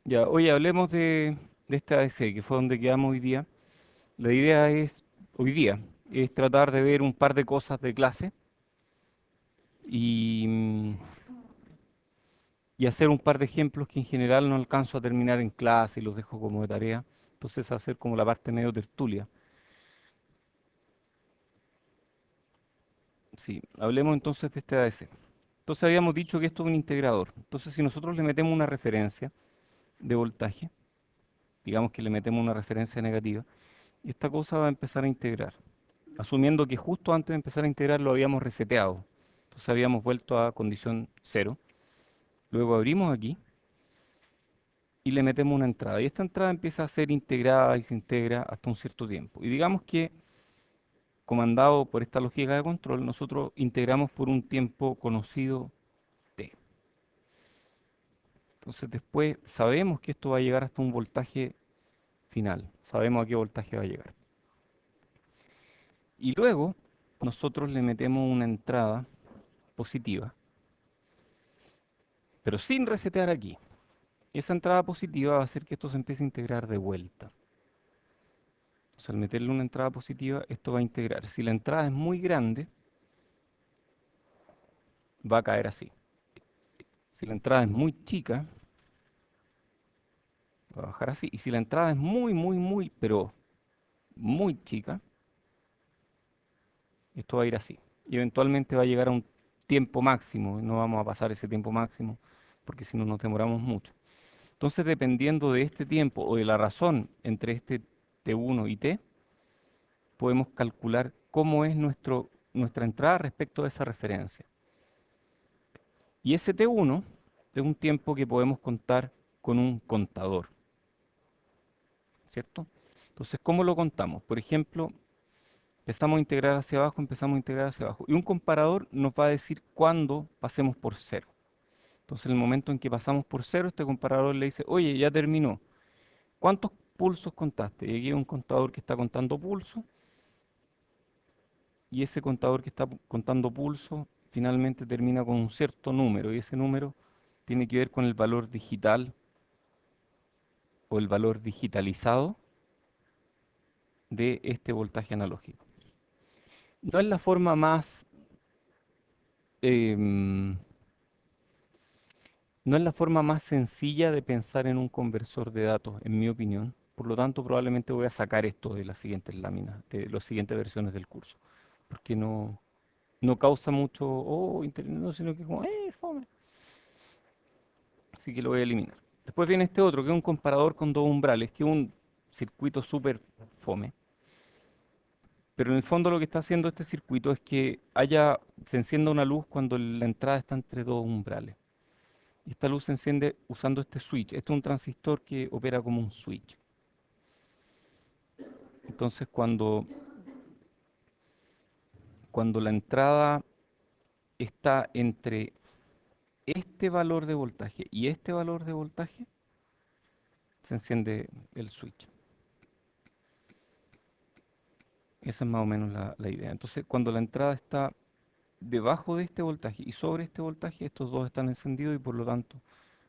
Ya, oye, hablemos de esta ADC, que fue donde quedamos hoy día. La idea es, hoy día, es tratar de ver un par de cosas de clase y, y hacer un par de ejemplos que en general no alcanzo a terminar en clase y los dejo como de tarea. Entonces hacer como la parte medio tertulia. Sí, hablemos entonces de este ADC. Entonces habíamos dicho que esto es un integrador. Entonces si nosotros le metemos una referencia de voltaje, digamos que le metemos una referencia negativa, esta cosa va a empezar a integrar, asumiendo que justo antes de empezar a integrar lo habíamos reseteado. Entonces habíamos vuelto a condición cero. Luego abrimos aquí y le metemos una entrada. Y esta entrada empieza a ser integrada y se integra hasta un cierto tiempo. Y digamos que, comandado por esta lógica de control, nosotros integramos por un tiempo conocido t. Entonces después sabemos que esto va a llegar hasta un voltaje final. Sabemos a qué voltaje va a llegar. Y luego nosotros le metemos una entrada positiva, pero sin resetear aquí. Esa entrada positiva va a hacer que esto se empiece a integrar de vuelta. O sea, al meterle una entrada positiva, esto va a integrar. Si la entrada es muy grande, va a caer así. Si la entrada es muy chica, va a bajar así. Y si la entrada es muy, pero muy chica, esto va a ir así. Y eventualmente va a llegar a un tiempo máximo. Y no vamos a pasar ese tiempo máximo, porque si no nos demoramos mucho. Entonces, dependiendo de este tiempo o de la razón entre este T1 y T, podemos calcular cómo es nuestra entrada respecto a esa referencia. Y ese T1 es un tiempo que podemos contar con un contador, ¿cierto? Entonces, ¿cómo lo contamos? Por ejemplo, empezamos a integrar hacia abajo, empezamos a integrar hacia abajo. Y un comparador nos va a decir cuándo pasemos por cero. Entonces, en el momento en que pasamos por cero, este comparador le dice, oye, ya terminó. ¿Cuántos pulsos contaste? Y aquí hay un contador que está contando pulsos. Y ese contador que está contando pulso finalmente termina con un cierto número y ese número tiene que ver con el valor digital o el valor digitalizado de este voltaje analógico. No es la forma más, em, no es la forma más sencilla de pensar en un conversor de datos, en mi opinión. Por lo tanto, probablemente voy a sacar esto de las siguientes láminas, de las siguientes versiones del curso, porque no causa mucho, oh, no, sino que como, fome. Así que lo voy a eliminar. Después viene este otro, que es un comparador con dos umbrales, que es un circuito súper fome. Pero en el fondo lo que está haciendo este circuito es que se encienda una luz cuando la entrada está entre dos umbrales. Y esta luz se enciende usando este switch. Este es un transistor que opera como un switch. Entonces cuando la entrada está entre este valor de voltaje y este valor de voltaje, se enciende el switch. Esa es más o menos la idea. Entonces, cuando la entrada está debajo de este voltaje y sobre este voltaje, estos dos están encendidos y por lo tanto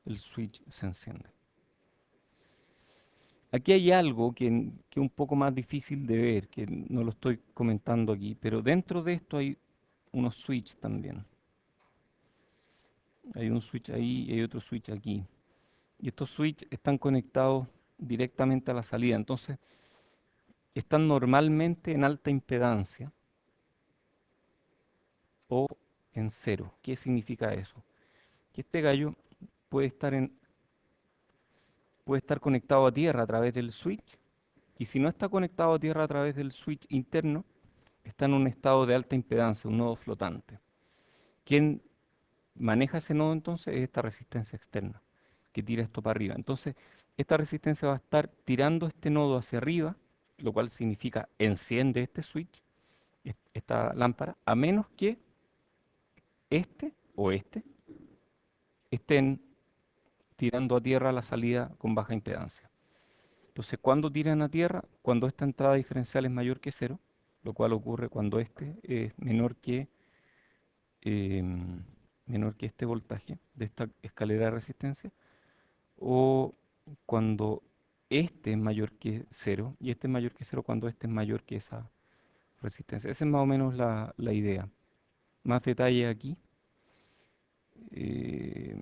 el switch se enciende. Aquí hay algo que es un poco más difícil de ver, que no lo estoy comentando aquí, pero dentro de esto hay unos switch también. Hay un switch ahí y hay otro switch aquí. Y estos switch están conectados directamente a la salida. Entonces, están normalmente en alta impedancia o en cero. ¿Qué significa eso? Que este gallo puede estar puede estar conectado a tierra a través del switch, y si no está conectado a tierra a través del switch interno, está en un estado de alta impedancia, un nodo flotante. ¿Quién maneja ese nodo entonces? Es esta resistencia externa que tira esto para arriba. Entonces, esta resistencia va a estar tirando este nodo hacia arriba, lo cual significa enciende este switch, esta lámpara, a menos que este o este estén tirando a tierra la salida con baja impedancia. Entonces, ¿cuándo tiran a tierra? Cuando esta entrada diferencial es mayor que cero, lo cual ocurre cuando este es menor que este voltaje de esta escalera de resistencia, o cuando este es mayor que cero y este es mayor que cero cuando este es mayor que esa resistencia. Esa es más o menos la idea. Más detalle aquí. Eh,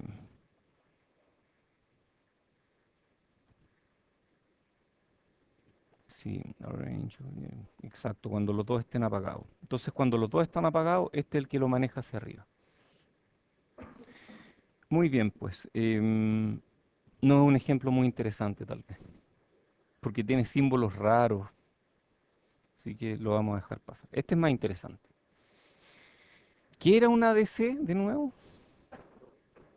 sí, exacto, cuando los dos estén apagados. Entonces, cuando los dos están apagados, este es el que lo maneja hacia arriba. Muy bien, pues. No es un ejemplo muy interesante, tal vez, porque tiene símbolos raros, así que lo vamos a dejar pasar. Este es más interesante. ¿Qué era una ADC de nuevo?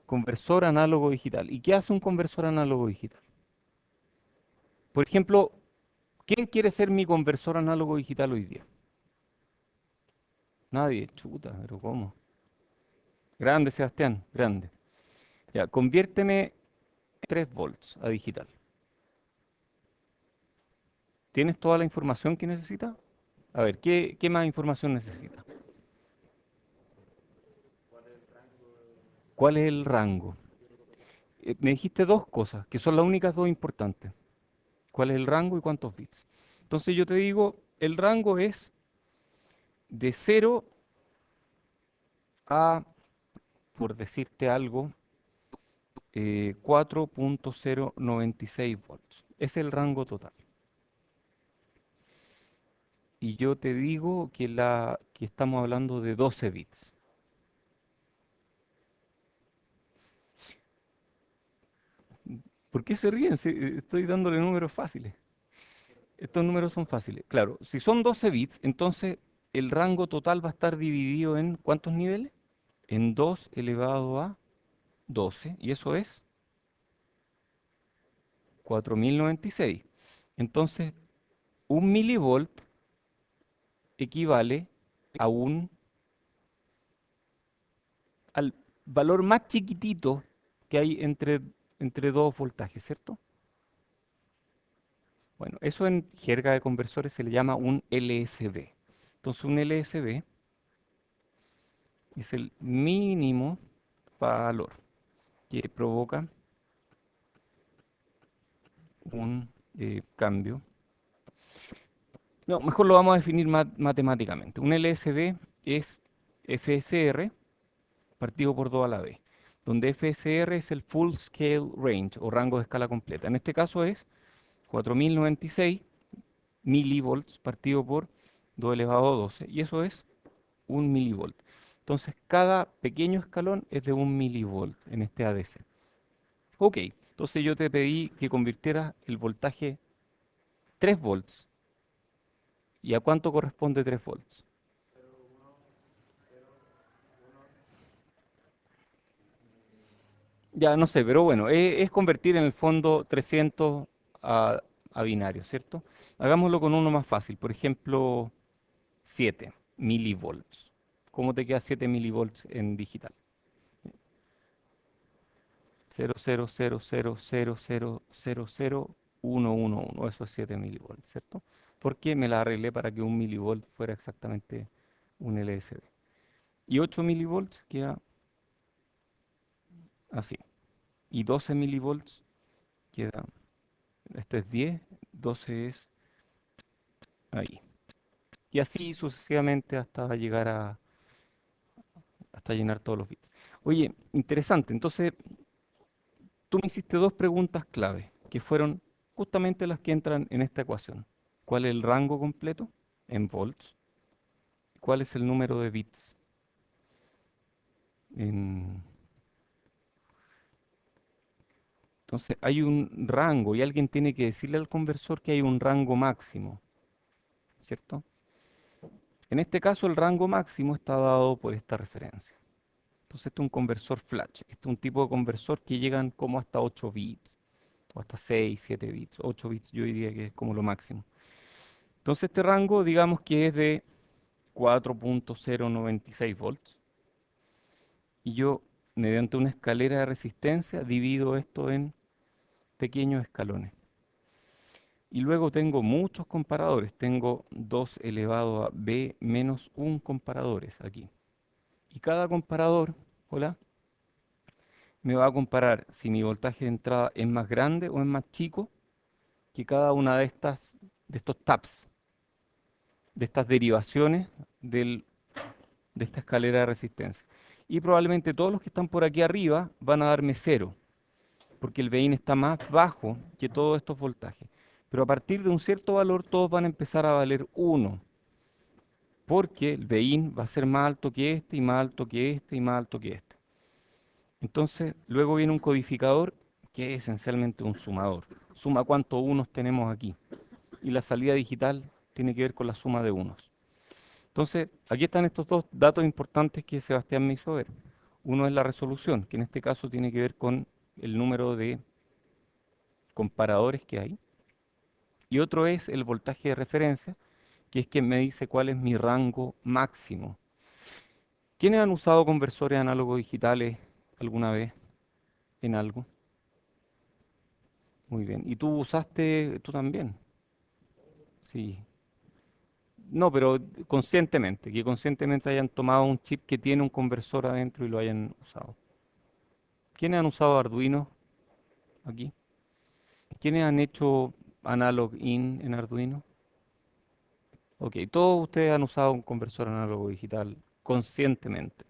Conversor análogo digital. ¿Y qué hace un conversor análogo digital? Por ejemplo, ¿quién quiere ser mi conversor análogo digital hoy día? Nadie, chuta, pero ¿cómo? Grande, Sebastián, grande. Ya, conviérteme 3 volts a digital. ¿Tienes toda la información que necesitas? A ver, ¿qué más información necesita? ¿Cuál es el rango? Me dijiste dos cosas, que son las únicas dos importantes. ¿Cuál es el rango y cuántos bits? Entonces yo te digo, el rango es de cero a, por decirte algo, 4.096 volts. Es el rango total. Y yo te digo que estamos hablando de 12 bits. ¿Por qué se ríen? Si, estoy dándole números fáciles. Estos números son fáciles. Claro, si son 12 bits, entonces el rango total va a estar dividido en ¿cuántos niveles? En 2 elevado a 12, y eso es 4096. Entonces, un milivolt equivale a al valor más chiquitito que hay entre dos voltajes, ¿cierto? Bueno, eso en jerga de conversores se le llama un LSB. Entonces, un LSB es el mínimo valor que provoca un cambio. No, mejor lo vamos a definir matemáticamente. Un LSB es FSR partido por 2 a la b, donde FSR es el Full Scale Range o rango de escala completa. En este caso es 4096 milivolts partido por 2 elevado a 12, y eso es 1 milivolt. Entonces, cada pequeño escalón es de 1 milivolt en este ADC. Ok, entonces yo te pedí que convirtieras el voltaje 3 volts. ¿Y a cuánto corresponde 3 volts? Ya no sé, pero bueno, es convertir en el fondo 300 a binario, ¿cierto? Hagámoslo con uno más fácil, por ejemplo, 7 milivolts. ¿Cómo te queda 7 milivolts en digital? 0,00000000111, eso es 7 milivolts, ¿cierto? Porque me la arreglé para que 1 milivolt fuera exactamente un LSB. Y 8 milivolts queda así. Y 12 milivolts queda, este es 10, 12 es ahí. Y así sucesivamente hasta llenar todos los bits. Oye, interesante. Entonces, tú me hiciste dos preguntas clave, que fueron justamente las que entran en esta ecuación. ¿Cuál es el rango completo en volts? ¿Cuál es el número de bits? en- Entonces, hay un rango y alguien tiene que decirle al conversor que hay un rango máximo, ¿cierto? En este caso, el rango máximo está dado por esta referencia. Entonces, este es un conversor flash. Este es un tipo de conversor que llegan como hasta 8 bits, o hasta 6, 7 bits. 8 bits yo diría que es como lo máximo. Entonces, este rango, digamos que es de 4.096 volts. Y yo, mediante una escalera de resistencia, divido esto en pequeños escalones. Y luego tengo muchos comparadores. Tengo 2 elevado a b menos 1 comparadores aquí. Y cada comparador, hola, me va a comparar si mi voltaje de entrada es más grande o es más chico que cada una de estos taps, de estas derivaciones de esta escalera de resistencia. Y probablemente todos los que están por aquí arriba van a darme cero, porque el Vin está más bajo que todos estos voltajes. Pero a partir de un cierto valor todos van a empezar a valer uno, porque el Vin va a ser más alto que este y más alto que este y más alto que este. Entonces, luego viene un codificador que es esencialmente un sumador. Suma cuántos unos tenemos aquí. Y la salida digital tiene que ver con la suma de unos. Entonces, aquí están estos dos datos importantes que Sebastián me hizo ver. Uno es la resolución, que en este caso tiene que ver con el número de comparadores que hay. Y otro es el voltaje de referencia, que es quien me dice cuál es mi rango máximo. ¿Quiénes han usado conversores análogos digitales alguna vez en algo? Muy bien. ¿Y tú usaste, tú también? Sí. No, pero conscientemente, que conscientemente hayan tomado un chip que tiene un conversor adentro y lo hayan usado. ¿Quiénes han usado Arduino aquí? ¿Quiénes han hecho Analog In en Arduino? Ok, todos ustedes han usado un conversor análogo digital conscientemente.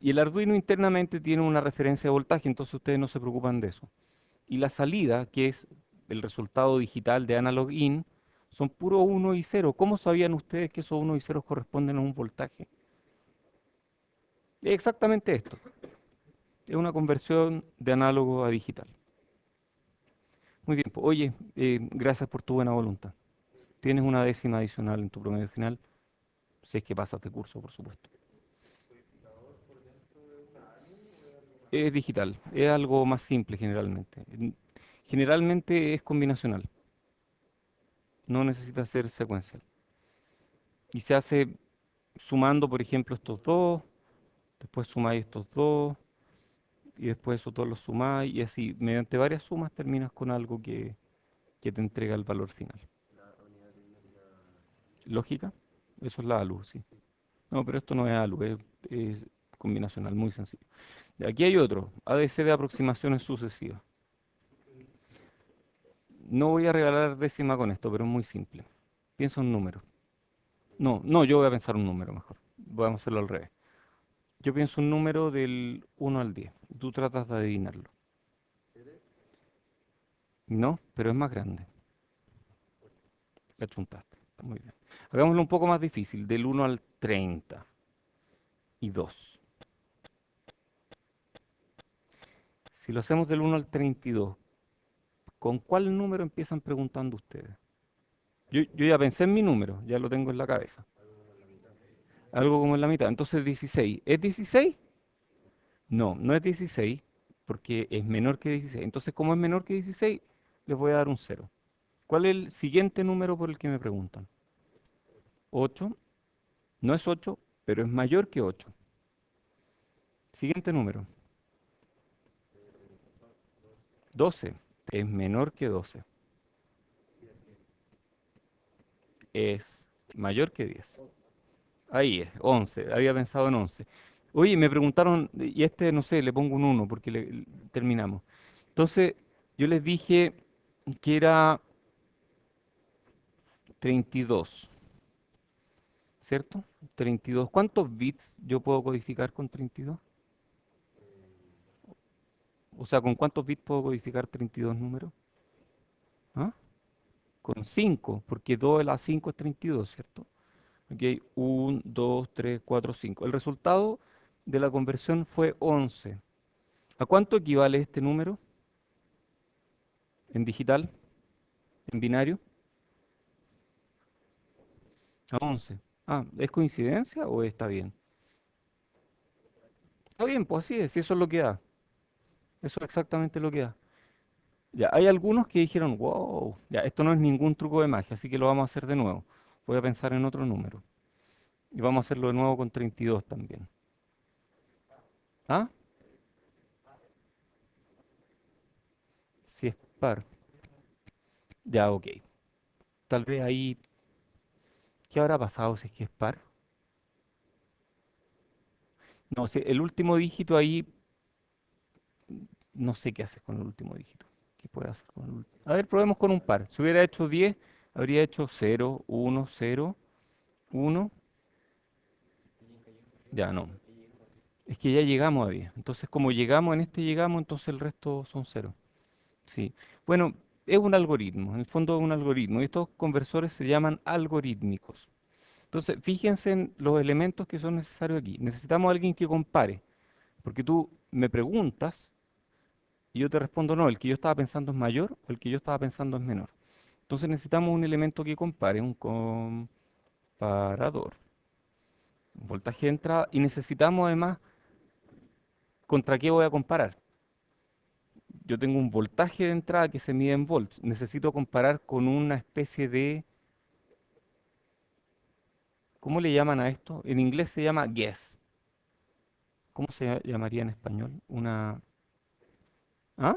Y el Arduino internamente tiene una referencia de voltaje, entonces ustedes no se preocupan de eso. Y la salida, que es el resultado digital de Analog In, son puro 1 y 0. ¿Cómo sabían ustedes que esos 1 y 0 corresponden a un voltaje? Es exactamente esto. Es una conversión de análogo a digital. Muy bien, pues, oye, gracias por tu buena voluntad. Tienes una décima adicional en tu promedio final, si es que pasas de curso, por supuesto. Es digital, es algo más simple generalmente. Generalmente es combinacional, no necesita ser secuencial. Y se hace sumando, por ejemplo, estos dos, después sumáis estos dos, y después esos dos los sumáis, y así, mediante varias sumas terminas con algo que te entrega el valor final. ¿Lógica? Eso es la ALU, sí. No, pero esto no es ALU, es combinacional, muy sencillo. Y aquí hay otro, ADC de aproximaciones sucesivas. No voy a regalar décima con esto, pero es muy simple. Piensa un número. No, no, yo voy a pensar un número mejor. Vamos a hacerlo al revés. Yo pienso un número del 1 al 10. Tú tratas de adivinarlo. No, pero es más grande. La chuntaste. Muy bien. Hagámoslo un poco más difícil, del 1 al 32. Si lo hacemos del 1 al 32, ¿con cuál número empiezan preguntando ustedes? Yo ya pensé en mi número, ya lo tengo en la cabeza. Algo como en la mitad. Entonces 16. ¿Es 16? No, no es 16 porque es menor que 16. Entonces, como es menor que 16, les voy a dar un cero. ¿Cuál es el siguiente número por el que me preguntan? 8. No es 8, pero es mayor que 8. Siguiente número. 12. Es menor que 12. Es mayor que 10. Ahí es, 11. Había pensado en 11. Oye, me preguntaron, y este, no sé, le pongo un 1 porque terminamos. Entonces, yo les dije que era 32. ¿Cierto? 32. ¿Cuántos bits yo puedo codificar con 32? O sea, ¿con cuántos bits puedo codificar 32 números? ¿Ah? Con 5, porque 2 de las 5 es 32, ¿cierto? Ok, 1, 2, 3, 4, 5. El resultado de la conversión fue 11. ¿A cuánto equivale este número en digital, en binario? A 11. Ah, ¿es coincidencia o está bien? Está bien, pues así es, si eso es lo que da. Eso es exactamente lo que da. Ya, hay algunos que dijeron, wow, ya, esto no es ningún truco de magia, así que lo vamos a hacer de nuevo. Voy a pensar en otro número. Y vamos a hacerlo de nuevo con 32 también. ¿Ah? Si es par. Ya, ok. Tal vez ahí, ¿qué habrá pasado si es que es par? No, si el último dígito ahí, no sé qué haces con el último dígito. ¿Qué puede hacer con el último? A ver, probemos con un par. Si hubiera hecho 10, habría hecho 0, 1, 0, 1. Ya no. Es que ya llegamos a 10. Entonces, como llegamos en este llegamos, entonces el resto son 0. Sí. Bueno, es un algoritmo. En el fondo es un algoritmo. Y estos conversores se llaman algorítmicos. Entonces, fíjense en los elementos que son necesarios aquí. Necesitamos a alguien que compare. Porque tú me preguntas y yo te respondo, no, el que yo estaba pensando es mayor o el que yo estaba pensando es menor. Entonces necesitamos un elemento que compare, un comparador, un voltaje de entrada, y necesitamos además contra qué voy a comparar. Yo tengo un voltaje de entrada que se mide en volts. Necesito comparar con una especie de, ¿cómo le llaman a esto? En inglés se llama guess. ¿Cómo se llamaría en español? Una, ¿ah?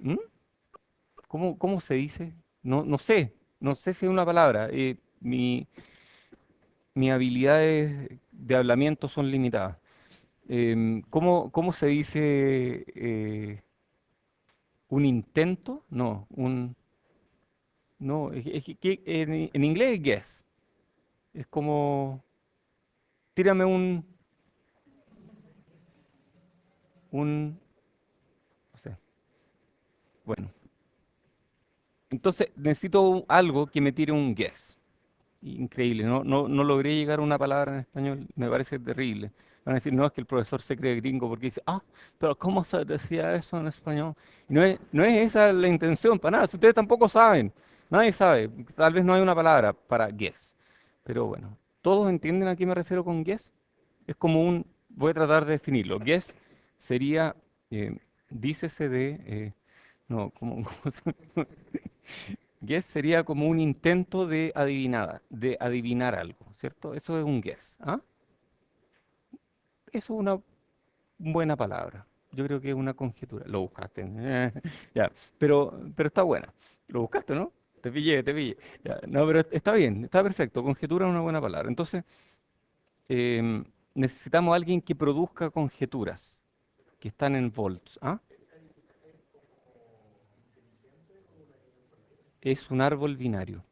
¿Mm? ¿Cómo se dice? No, no sé si es una palabra. Mis habilidades de hablamiento son limitadas. ¿Cómo se dice un intento? No, no, en inglés es guess. Es como, tírame no sé, bueno. Entonces necesito algo que me tire un guess. Increíble, no logré llegar a una palabra en español, me parece terrible. Van a decir, no, es que el profesor se cree gringo porque dice, pero ¿cómo se decía eso en español? Y no es esa la intención, para nada, si ustedes tampoco saben, nadie sabe, tal vez no hay una palabra para guess. Pero bueno, ¿todos entienden a qué me refiero con guess? Es como voy a tratar de definirlo. Guess sería, dícese no, ¿cómo guess sería como un intento de adivinar algo, ¿cierto? Eso es un guess, ¿ah? Eso es una buena palabra. Yo creo que es una conjetura. Lo buscaste. Ya, pero está buena. Lo buscaste, ¿no? Te pillé, te pillé. Ya, no, pero está bien, está perfecto. Conjetura es una buena palabra. Entonces, em, necesitamos a alguien que produzca conjeturas que están en volts, ¿ah? Es un árbol binario.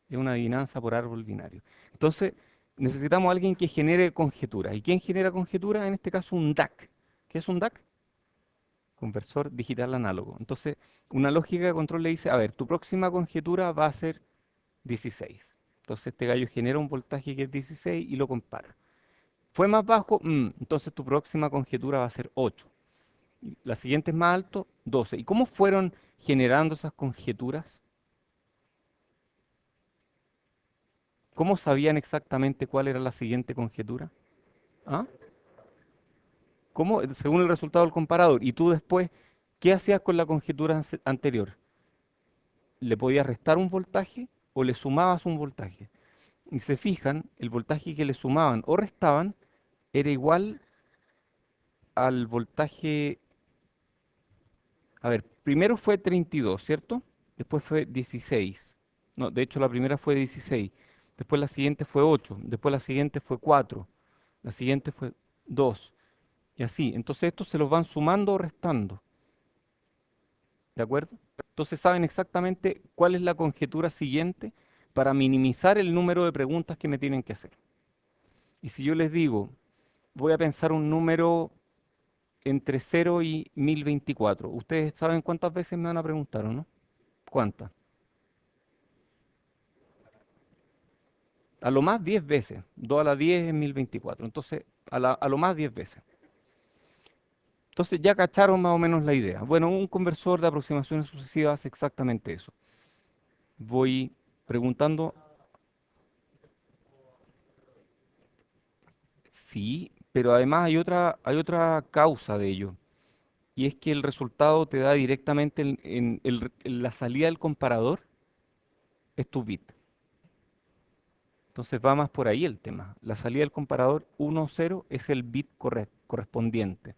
Es una adivinanza por árbol binario. Entonces, necesitamos a alguien que genere conjeturas. ¿Y quién genera conjeturas? En este caso, un DAC. ¿Qué es un DAC? Conversor digital análogo. Entonces, una lógica de control le dice, a ver, tu próxima conjetura va a ser 16. Entonces, este gallo genera un voltaje que es 16 y lo compara. ¿Fue más bajo? Entonces, tu próxima conjetura va a ser 8. Y la siguiente es más alto, 12. ¿Y cómo fueron generando esas conjeturas? ¿Cómo sabían exactamente cuál era la siguiente conjetura? ¿Ah? ¿Cómo? Según el resultado del comparador. Y tú después, ¿qué hacías con la conjetura anterior? ¿Le podías restar un voltaje o le sumabas un voltaje? Y se fijan, el voltaje que le sumaban o restaban era igual al voltaje. A ver, primero fue 32, ¿cierto? Después fue 16. No, de hecho la primera fue 16. Después la siguiente fue 8. Después la siguiente fue 4. La siguiente fue 2. Y así. Entonces estos se los van sumando o restando. ¿De acuerdo? Entonces saben exactamente cuál es la conjetura siguiente para minimizar el número de preguntas que me tienen que hacer. Y si yo les digo, voy a pensar un número entre 0 y 1024, ¿ustedes saben cuántas veces me van a preguntar o no? ¿Cuántas? A lo más 10 veces. 2 a la 10 es 1024. Entonces, a lo más 10 veces. Entonces ya cacharon más o menos la idea. Bueno, un conversor de aproximaciones sucesivas hace exactamente eso. Voy preguntando. Sí, pero además hay otra causa de ello, y es que el resultado te da directamente en la salida del comparador, es tu bit. Entonces va más por ahí el tema. La salida del comparador 1, 0 es el bit correspondiente.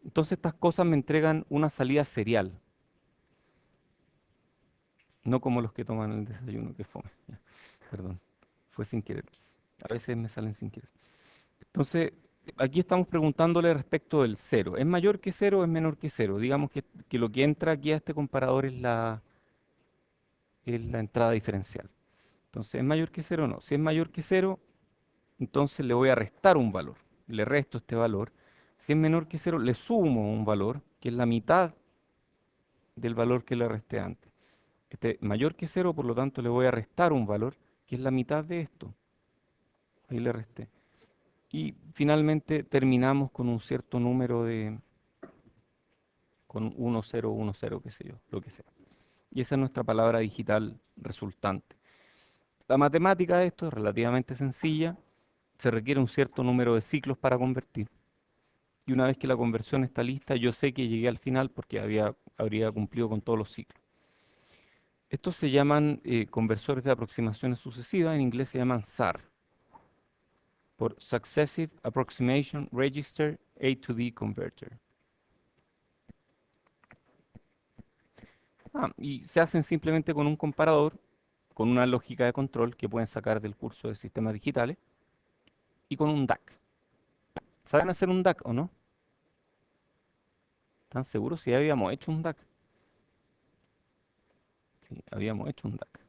Entonces estas cosas me entregan una salida serial, no como los que toman el desayuno, que fome. Ya, perdón. Fue sin querer. A veces me salen sin querer. Entonces, aquí estamos preguntándole respecto del cero. ¿Es mayor que cero o es menor que cero? Digamos que lo que entra aquí a este comparador es la entrada diferencial. Entonces, ¿es mayor que cero o no? Si es mayor que cero, entonces le voy a restar un valor. Le resto este valor. Si es menor que cero, le sumo un valor, que es la mitad del valor que le resté antes. Este es mayor que cero, por lo tanto le voy a restar un valor, que es la mitad de esto. Ahí le resté. Y finalmente terminamos con un cierto número con 1, 0, 1, 0, qué sé yo, lo que sea. Y esa es nuestra palabra digital resultante. La matemática de esto es relativamente sencilla. Se requiere un cierto número de ciclos para convertir. Y una vez que la conversión está lista, yo sé que llegué al final porque habría cumplido con todos los ciclos. Estos se llaman conversores de aproximaciones sucesivas, en inglés se llaman SAR, por Successive Approximation Register A to D Converter. Y se hacen simplemente con un comparador, con una lógica de control que pueden sacar del curso de sistemas digitales, y con un DAC. ¿Saben hacer un DAC o no? ¿Están seguros si ya habíamos hecho un DAC? Sí, habíamos hecho un DAC.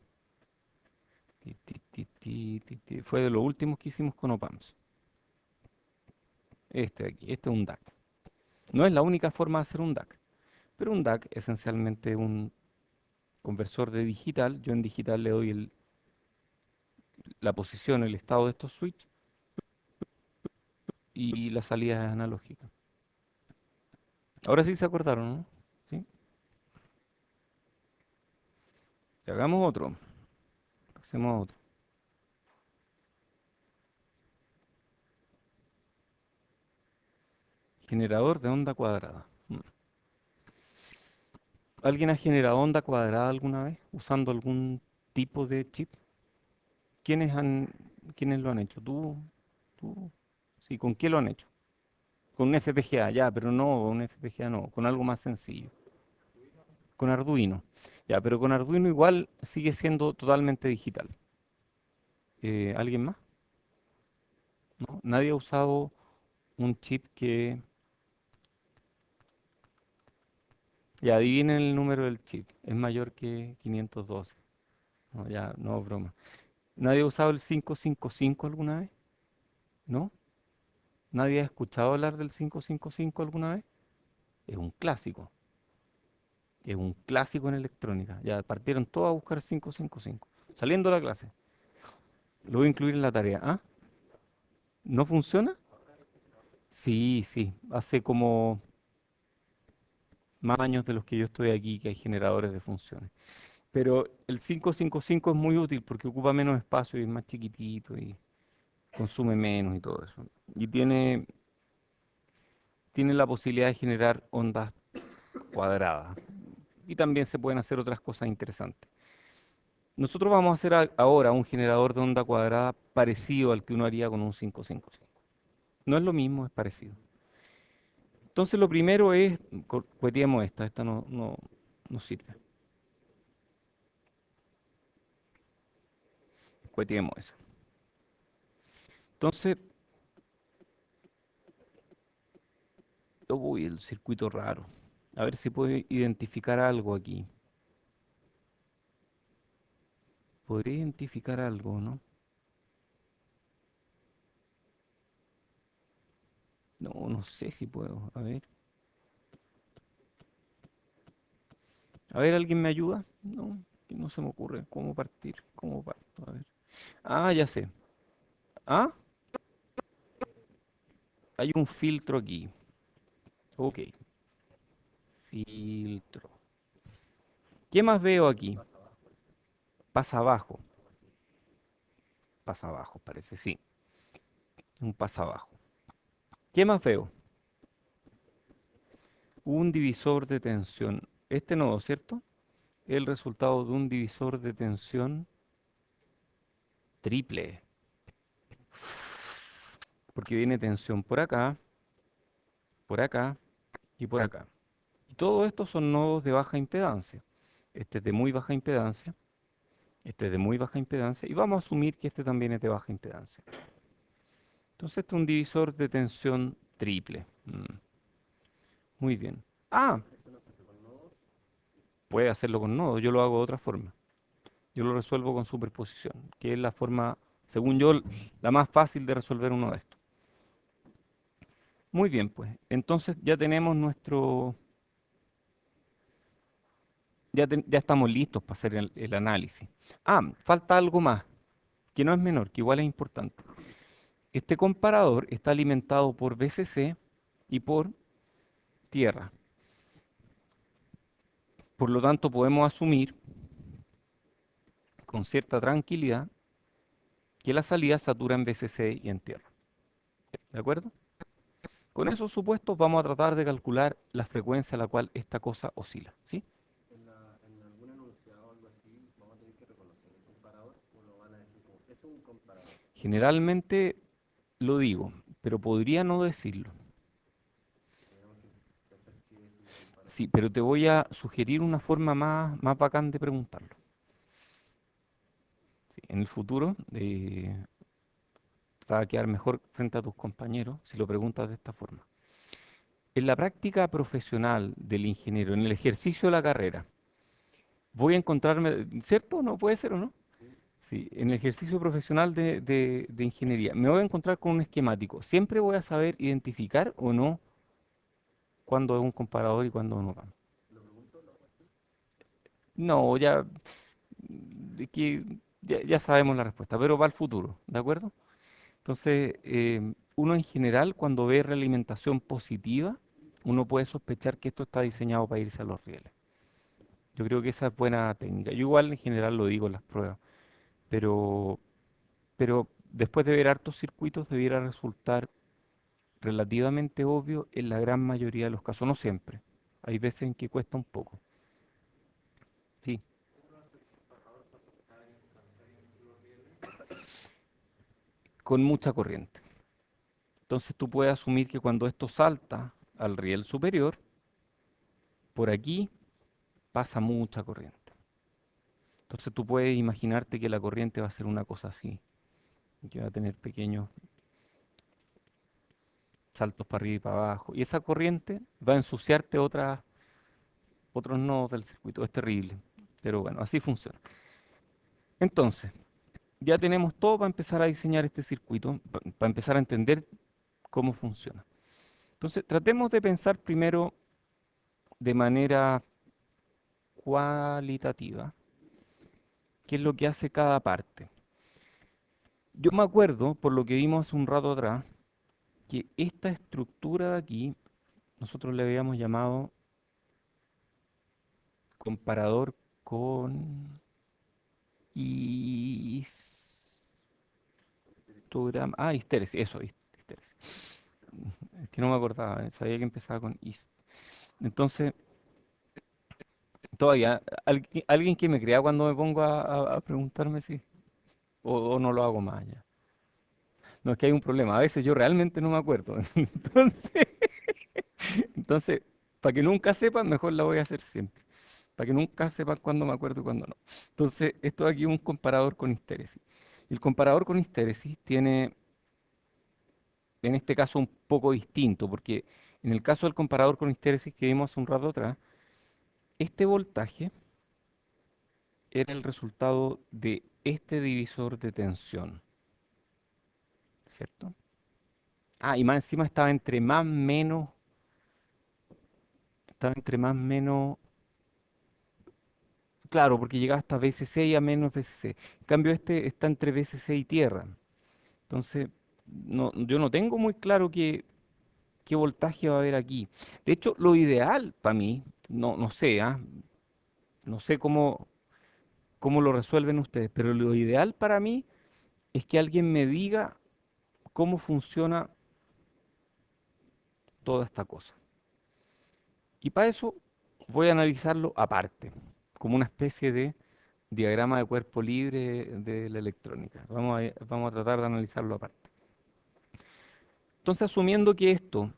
Fue de los últimos que hicimos con OPAMS. Este de aquí, este es un DAC. No es la única forma de hacer un DAC, pero un DAC esencialmente un conversor de digital. Yo en digital le doy la posición, el estado de estos switches y la salida es analógica. Ahora sí se acordaron, ¿no? ¿Sí? Y hagamos otro. Hacemos otro. Generador de onda cuadrada. ¿Alguien ha generado onda cuadrada alguna vez usando algún tipo de chip? ¿Quiénes han, quiénes lo han hecho? ¿Tú? Sí, ¿con qué lo han hecho? Con un FPGA, ya, pero no, un FPGA no, con algo más sencillo. Con Arduino. Ya, pero con Arduino igual sigue siendo totalmente digital. ¿Alguien más? ¿No? Nadie ha usado un chip que... Ya, adivinen el número del chip. Es mayor que 512. No, ya, no, broma. ¿Nadie ha usado el 555 alguna vez? ¿No? ¿Nadie ha escuchado hablar del 555 alguna vez? Es un clásico. Es un clásico en electrónica. Ya partieron todos a buscar 555. Saliendo de la clase. Lo voy a incluir en la tarea. ¿Ah? ¿No funciona? Sí, sí. Hace como más años de los que yo estoy aquí que hay generadores de funciones. Pero el 555 es muy útil porque ocupa menos espacio y es más chiquitito y consume menos y todo eso. Y tiene la posibilidad de generar ondas cuadradas. Y también se pueden hacer otras cosas interesantes. Nosotros vamos a hacer ahora un generador de onda cuadrada parecido al que uno haría con un 555. No es lo mismo, es parecido. Entonces lo primero es, cueteemos esta no sirve. Cueteemos esa. Entonces, uy, el circuito raro. A ver si puedo identificar algo aquí. ¿Podría identificar algo, no? No, no sé si puedo. A ver. A ver, ¿alguien me ayuda? No, que no se me ocurre. ¿Cómo partir? ¿Cómo parto? A ver. Ah, ya sé. Ah, hay un filtro aquí. Ok, filtro. ¿Qué más veo aquí? Pasa abajo, parece, sí. Un pasa abajo. ¿Qué más veo? Un divisor de tensión. Este nodo, ¿cierto? El resultado de un divisor de tensión triple. Porque viene tensión por acá y por acá. Y todo esto son nodos de baja impedancia. Este es de muy baja impedancia. Este es de muy baja impedancia y vamos a asumir que este también es de baja impedancia. Entonces este es un divisor de tensión triple. Muy bien. Ah, puede hacerlo con nodos, yo lo hago de otra forma. Yo lo resuelvo con superposición, que es la forma, según yo, la más fácil de resolver uno de estos. Muy bien, pues. Entonces ya tenemos ya estamos listos para hacer el análisis. Ah, falta algo más, que no es menor, que igual es importante. Este comparador está alimentado por VCC y por tierra. Por lo tanto, podemos asumir con cierta tranquilidad que la salida satura en VCC y en tierra. ¿De acuerdo? Con esos supuestos vamos a tratar de calcular la frecuencia a la cual esta cosa oscila. ¿Sí? En algún enunciado o algo así, vamos a tener que reconocer el comparador o lo van a decir como, es un comparador. Generalmente lo digo, pero podría no decirlo. Tenemos que pensar que es un comparador. Sí, pero te voy a sugerir una forma más bacán de preguntarlo. Sí, en el futuro va a quedar mejor frente a tus compañeros si lo preguntas de esta forma. En la práctica profesional del ingeniero, en el ejercicio de la carrera, voy a encontrarme, ¿cierto? ¿No puede ser o no? ¿Sí? Sí, en el ejercicio profesional de ingeniería, me voy a encontrar con un esquemático. Siempre voy a saber identificar o no cuándo es un comparador y cuándo no. ¿Lo pregunto? ¿Lo hago así? No, ya sabemos la respuesta, pero va al futuro, ¿de acuerdo? Entonces, uno en general, cuando ve realimentación positiva, uno puede sospechar que esto está diseñado para irse a los rieles. Yo creo que esa es buena técnica. Yo igual en general lo digo en las pruebas, pero, pero después de ver hartos circuitos debiera resultar relativamente obvio en la gran mayoría de los casos, no siempre. Hay veces en que cuesta un poco. Sí, con mucha corriente. Entonces tú puedes asumir que cuando esto salta al riel superior, por aquí pasa mucha corriente. Entonces tú puedes imaginarte que la corriente va a ser una cosa así, y que va a tener pequeños saltos para arriba y para abajo. Y esa corriente va a ensuciarte otros nodos del circuito. Es terrible, pero bueno, así funciona. Entonces, ya tenemos todo para empezar a diseñar este circuito, para empezar a entender cómo funciona. Entonces, tratemos de pensar primero de manera cualitativa qué es lo que hace cada parte. Yo me acuerdo, por lo que vimos hace un rato atrás, que esta estructura de aquí, nosotros le habíamos llamado comparador con histéresis, eso, histéresis. Es que no me acordaba, sabía que empezaba con ist. Entonces, todavía, alguien que me crea cuando me pongo a preguntarme si, o no lo hago más ya. No, es que hay un problema, a veces yo realmente no me acuerdo. Entonces, para que nunca sepan, mejor la voy a hacer siempre. Para que nunca sepan cuándo me acuerdo y cuándo no. Entonces, esto de aquí es un comparador con histéresis. Y el comparador con histéresis tiene, en este caso, un poco distinto, porque en el caso del comparador con histéresis que vimos hace un rato atrás, este voltaje era el resultado de este divisor de tensión, ¿cierto? Ah, y más encima estaba entre más menos, claro, porque llegaba hasta VCC y a menos VCC. En cambio, este está entre VCC y tierra. Entonces, no, yo no tengo muy claro qué voltaje va a haber aquí. De hecho, lo ideal para mí, no sé, no sé cómo lo resuelven ustedes, pero lo ideal para mí es que alguien me diga cómo funciona toda esta cosa. Y para eso voy a analizarlo aparte, como una especie de diagrama de cuerpo libre de la electrónica. Vamos a tratar de analizarlo aparte. Entonces, asumiendo que esto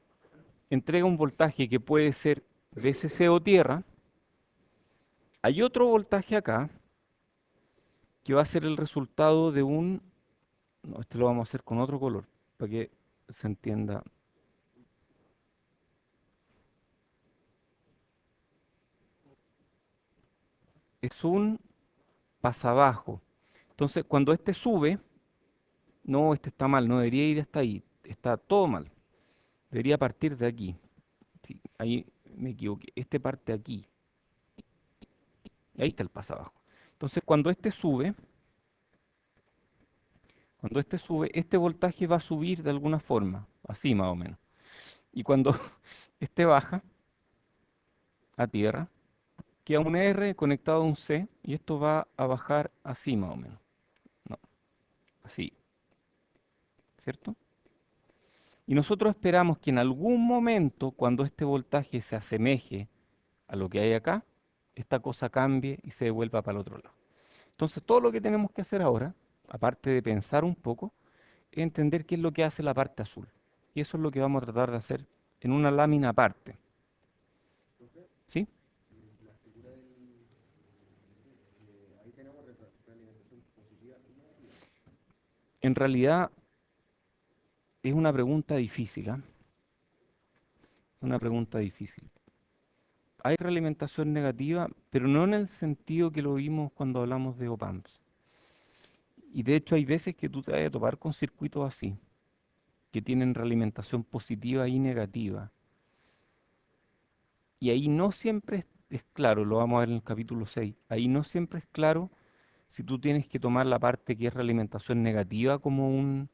entrega un voltaje que puede ser VCC o tierra, hay otro voltaje acá que va a ser el resultado de un... No, este lo vamos a hacer con otro color, para que se entienda. Es un pasabajo. Entonces, cuando este sube, no, este está mal, no debería ir hasta ahí, está todo mal. Debería partir de aquí. Sí, ahí me equivoqué. Este parte aquí. Ahí está el pasabajo. Entonces, cuando este sube, este voltaje va a subir de alguna forma, así más o menos. Y cuando este baja a tierra, queda un R conectado a un C y esto va a bajar así más o menos. No, así, ¿cierto? Y nosotros esperamos que en algún momento, cuando este voltaje se asemeje a lo que hay acá, esta cosa cambie y se devuelva para el otro lado. Entonces, todo lo que tenemos que hacer ahora, aparte de pensar un poco, es entender qué es lo que hace la parte azul. Y eso es lo que vamos a tratar de hacer en una lámina aparte. Entonces, ¿Sí? la figura del, ahí tenemos realimentación positiva y negativa. En realidad es una pregunta difícil, ¿ah? Una pregunta difícil. Hay realimentación negativa, pero no en el sentido que lo vimos cuando hablamos de op-amps. Y de hecho hay veces que tú te vas a topar con circuitos así, que tienen realimentación positiva y negativa. Y ahí no siempre es claro, lo vamos a ver en el capítulo 6. Ahí no siempre es claro si tú tienes que tomar la parte que es realimentación negativa como un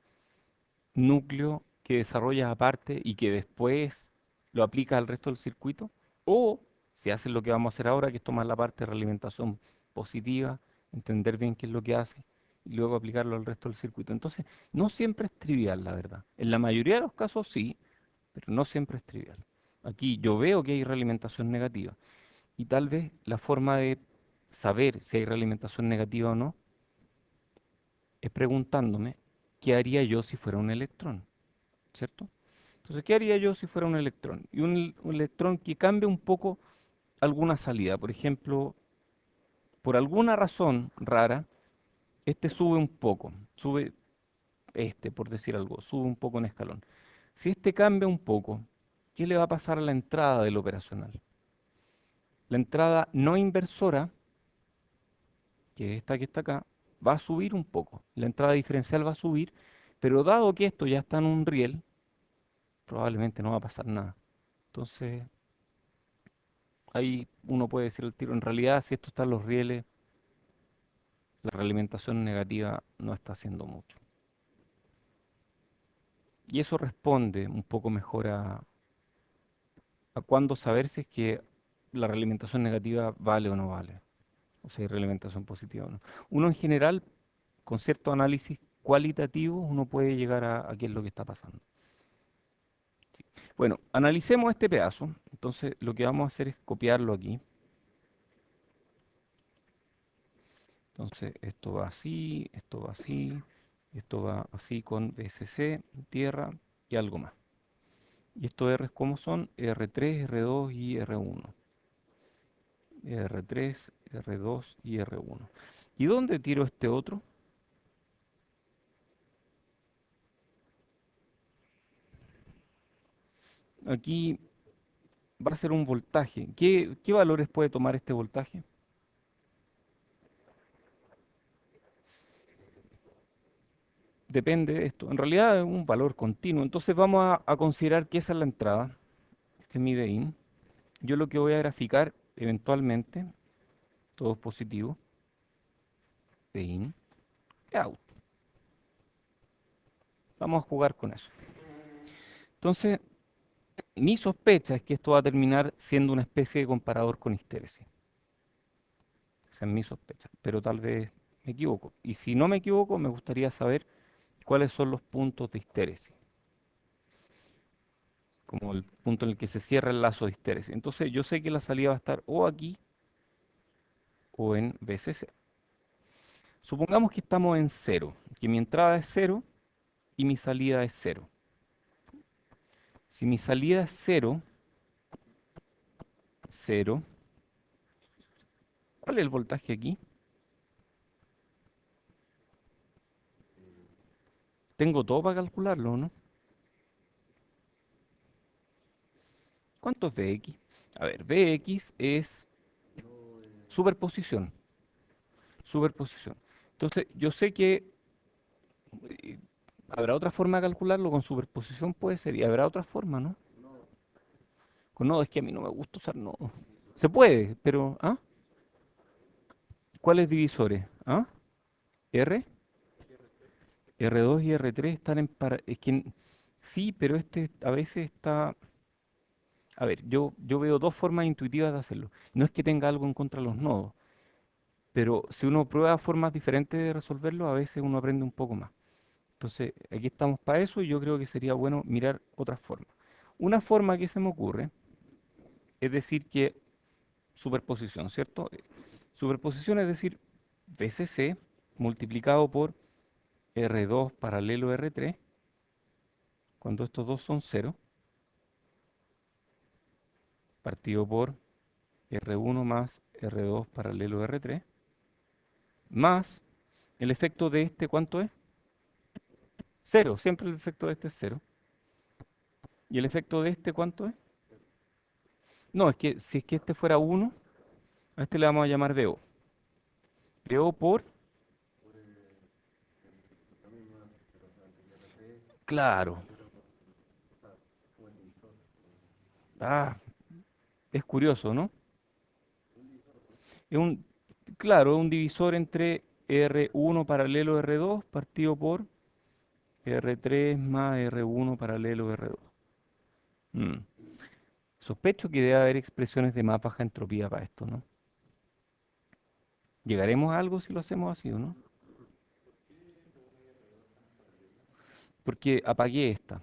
núcleo que desarrollas aparte y que después lo aplicas al resto del circuito, o si haces lo que vamos a hacer ahora, que es tomar la parte de realimentación positiva, entender bien qué es lo que hace y luego aplicarlo al resto del circuito. Entonces, no siempre es trivial, la verdad. En la mayoría de los casos sí, pero no siempre es trivial. Aquí yo veo que hay realimentación negativa y tal vez la forma de saber si hay realimentación negativa o no es preguntándome qué haría yo si fuera un electrón, ¿cierto? Entonces, ¿qué haría yo si fuera un electrón? Y un electrón que cambie un poco alguna salida. Por ejemplo, por alguna razón rara, este sube un poco, sube este, por decir algo, sube un poco en escalón. Si este cambia un poco, ¿qué le va a pasar a la entrada del operacional? La entrada no inversora, que es esta que está acá, va a subir un poco. La entrada diferencial va a subir, pero dado que esto ya está en un riel, probablemente no va a pasar nada. Entonces, ahí uno puede decir el tiro, en realidad, si esto está en los rieles, la realimentación negativa no está haciendo mucho. Y eso responde un poco mejor a cuándo saber si es que la realimentación negativa vale o no vale, o si hay realimentación positiva o no. Uno en general, con cierto análisis cualitativo, uno puede llegar a qué es lo que está pasando. Sí. Bueno, analicemos este pedazo. Entonces, lo que vamos a hacer es copiarlo aquí. Entonces, esto va así, esto va así con VSC, tierra y algo más. Y estos R's, ¿cómo son? R3, R2 y R1. R3, R2 y R1. ¿Y dónde tiro este otro? Aquí va a ser un voltaje. ¿Qué valores puede tomar este voltaje? Depende de esto. En realidad es un valor continuo. Entonces vamos a considerar que esa es la entrada. Este es mi Vin. Yo lo que voy a graficar eventualmente, todo es positivo, Vin, out. Vamos a jugar con eso. Entonces, mi sospecha es que esto va a terminar siendo una especie de comparador con histéresis. Esa es mi sospecha, pero tal vez me equivoco. Y si no me equivoco, me gustaría saber cuáles son los puntos de histéresis, como el punto en el que se cierra el lazo de histéresis. Entonces, yo sé que la salida va a estar o aquí o en BCC. Supongamos que estamos en cero, que mi entrada es cero y mi salida es cero. Si mi salida es cero, cero, ¿cuál es el voltaje aquí? Tengo todo para calcularlo, ¿no? ¿Cuánto es Vx? A ver, Vx es No, superposición. Superposición. Entonces, yo sé que eh, habrá otra forma de calcularlo con superposición, puede ser, y habrá otra forma, ¿no? no, Con nodo es que a mí no me gusta usar nodo. Se divisores, puede, pero ¿ah? ¿Cuáles divisores? ¿Ah? ¿R? R2 y R3 están en Es que sí, pero este a veces está. A ver, yo veo dos formas intuitivas de hacerlo. No es que tenga algo en contra de los nodos, pero si uno prueba formas diferentes de resolverlo, a veces uno aprende un poco más. Entonces, aquí estamos para eso y yo creo que sería bueno mirar otras formas. Una forma que se me ocurre es decir que superposición, ¿cierto? Superposición es decir VCC multiplicado por R2 paralelo R3, cuando estos dos son cero, partido por R1 más R2 paralelo R3, más el efecto de este, ¿cuánto es? Cero, siempre el efecto de este es cero. ¿Y el efecto de este cuánto es? No, es que si es que este fuera uno, a este le vamos a llamar BO. BO por, por la misma, pero antes de R3, claro, pero, o sea, como el divisor, ah, es curioso, ¿no? un divisor, ¿no? Es un, claro, es un divisor entre R1 paralelo R2 partido por R3 más R1 paralelo R2. Mm. Sospecho que debe haber expresiones de más baja entropía para esto, ¿no? ¿Llegaremos a algo si lo hacemos así o no? Porque apagué esta.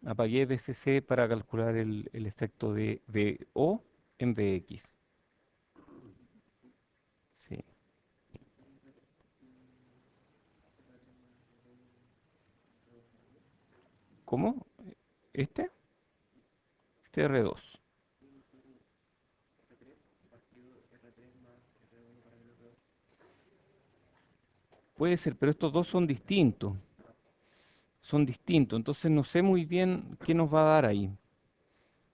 Apagué VCC para calcular el efecto de VO en VX. Sí. ¿Cómo? ¿Este? Este R2. Puede ser, pero estos dos son distintos. Son distintos. Entonces no sé muy bien qué nos va a dar ahí.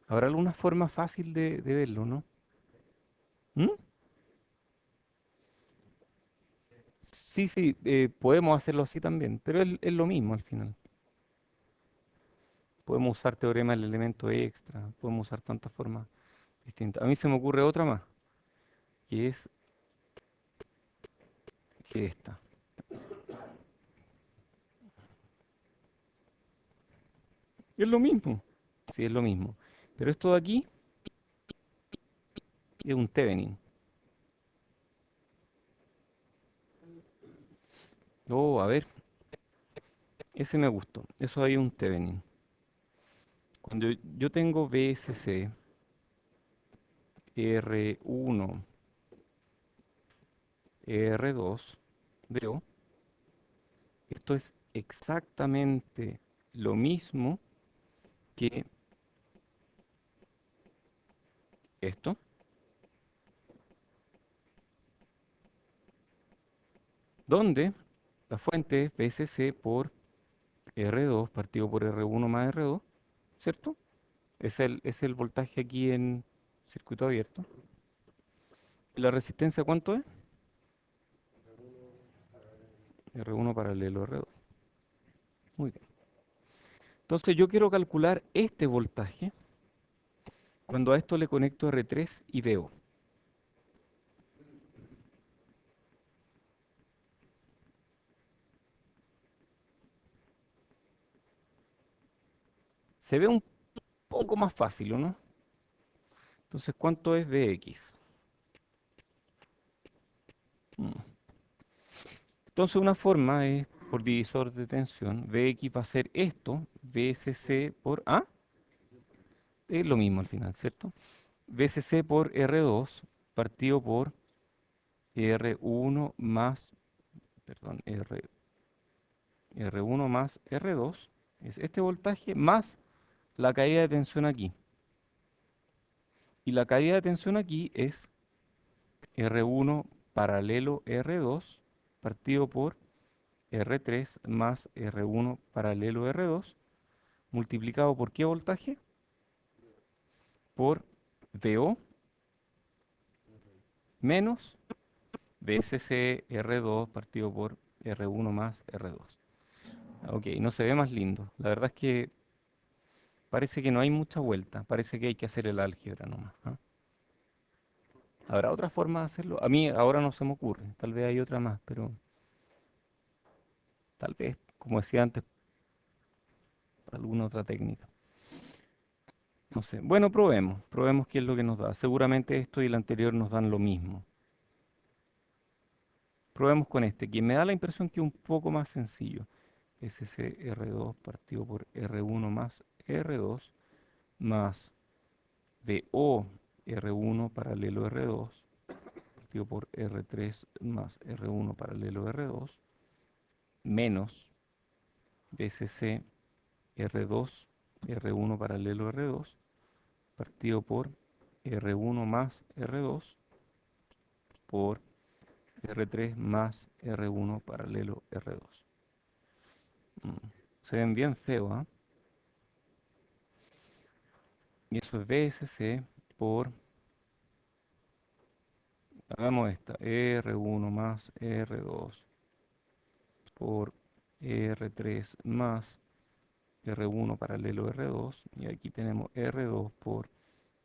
Habrá alguna forma fácil de verlo, ¿no? ¿Mm? Sí, sí, podemos hacerlo así también, pero es lo mismo al final. Podemos usar teorema del elemento extra, podemos usar tantas formas distintas. A mí se me ocurre otra más, que es que esta. Es lo mismo. Sí, es lo mismo. Pero esto de aquí es un Thevenin. Oh, a ver, ese me gustó. Eso ahí es un Thevenin. Cuando yo tengo VSC R1, R2, veo, esto es exactamente lo mismo que esto, donde la fuente es VSC por R2 partido por R1 más R2, ¿cierto? Es el voltaje aquí en circuito abierto. ¿La resistencia cuánto es? R1 paralelo R2. Muy bien. Entonces yo quiero calcular este voltaje cuando a esto le conecto R3 y veo. Se ve un poco más fácil, ¿o no? Entonces, ¿cuánto es Vx? Mm. Entonces, una forma es por divisor de tensión. Vx va a ser esto, VSC por A. Es lo mismo al final, ¿cierto? VSC por R2 partido por R1 más, perdón, R1 más R2. Es este voltaje más la caída de tensión aquí. Y la caída de tensión aquí es R1 paralelo R2 partido por R3 más R1 paralelo R2, multiplicado por ¿qué voltaje? Por VO menos VSC R2 partido por R1 más R2. Ok, no se ve más lindo. La verdad es que parece que no hay mucha vuelta. Parece que hay que hacer el álgebra nomás. ¿Ah? ¿Habrá otra forma de hacerlo? A mí ahora no se me ocurre. Tal vez hay otra más, pero tal vez, como decía antes, alguna otra técnica. No sé. Bueno, probemos. Probemos qué es lo que nos da. Seguramente esto y el anterior nos dan lo mismo. Probemos con este, que me da la impresión que es un poco más sencillo. SCR2 partido por R1 más R2 más VO R1 paralelo R2 partido por R3 más R1 paralelo R2 menos VCC R2 R1 paralelo R2 partido por R1 más R2 por R3 más R1 paralelo R2. Se ven bien feos, ¿ah? Y eso es VSC por, hagamos esta, R1 más R2 por R3 más R1 paralelo R2. Y aquí tenemos R2 por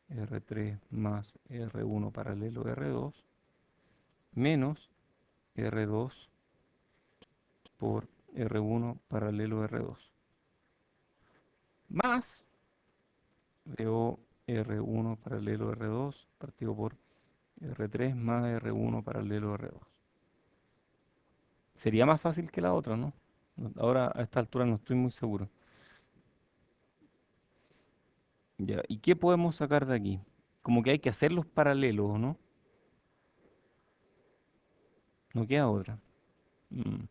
R3 más R1 paralelo R2 menos R2 por R1 paralelo R2 más VO R1 paralelo R2 partido por R3 más R1 paralelo R2. Sería más fácil que la otra, ¿no? Ahora a esta altura no estoy muy seguro. Ya, ¿y qué podemos sacar de aquí? Como que hay que hacer los paralelos, ¿no? No queda otra. Mm.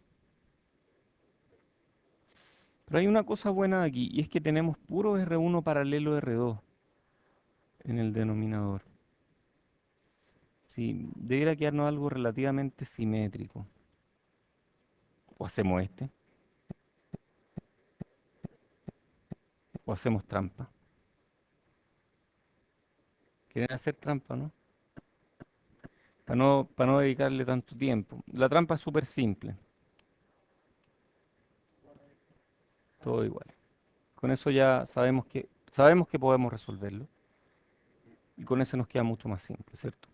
Pero hay una cosa buena aquí, y es que tenemos puro R1 paralelo R2 en el denominador. Sí, debería quedarnos algo relativamente simétrico. O hacemos este, o hacemos trampa. Quieren hacer trampa, ¿no? Para no dedicarle tanto tiempo. La trampa es súper simple, todo igual. Con eso ya sabemos que podemos resolverlo. Y con eso nos queda mucho más simple, ¿cierto?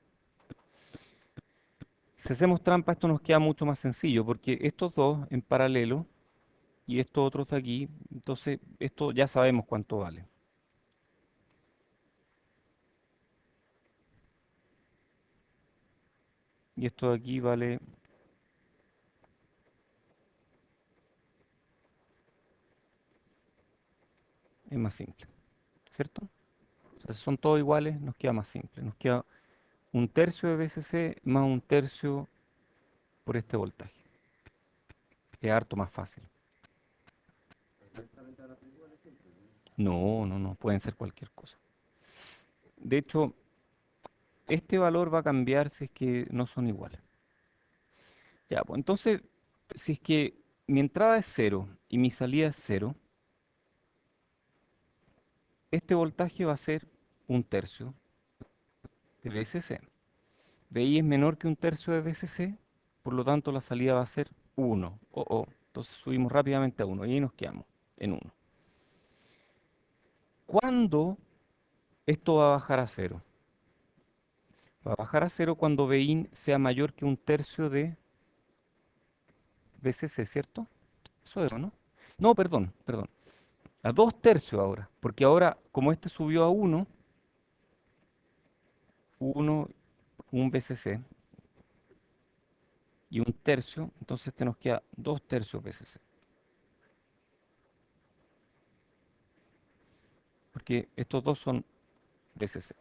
Si hacemos trampa, esto nos queda mucho más sencillo, porque estos dos en paralelo y estos otros de aquí, entonces esto ya sabemos cuánto vale. Y esto de aquí vale, es más simple, ¿cierto? O sea, si son todos iguales, nos queda más simple. Nos queda un tercio de VCC más un tercio por este voltaje. Es harto más fácil. Exactamente van a ser iguales siempre, ¿no? No, no, no, pueden ser cualquier cosa. De hecho, este valor va a cambiar si es que no son iguales. Ya, pues entonces, si es que mi entrada es cero y mi salida es cero, este voltaje va a ser un tercio de VCC. VI es menor que un tercio de VCC, por lo tanto la salida va a ser 1. Entonces subimos rápidamente a 1 y ahí nos quedamos en 1. ¿Cuándo esto va a bajar a cero? Va a bajar a cero cuando VIN sea mayor que un tercio de VCC, ¿cierto? Eso es, ¿no? No, perdón. A 2 tercios ahora, porque ahora como este subió a 1, 1, un VCC y un tercio, entonces este nos queda 2 tercios VCC. Porque estos dos son VCC.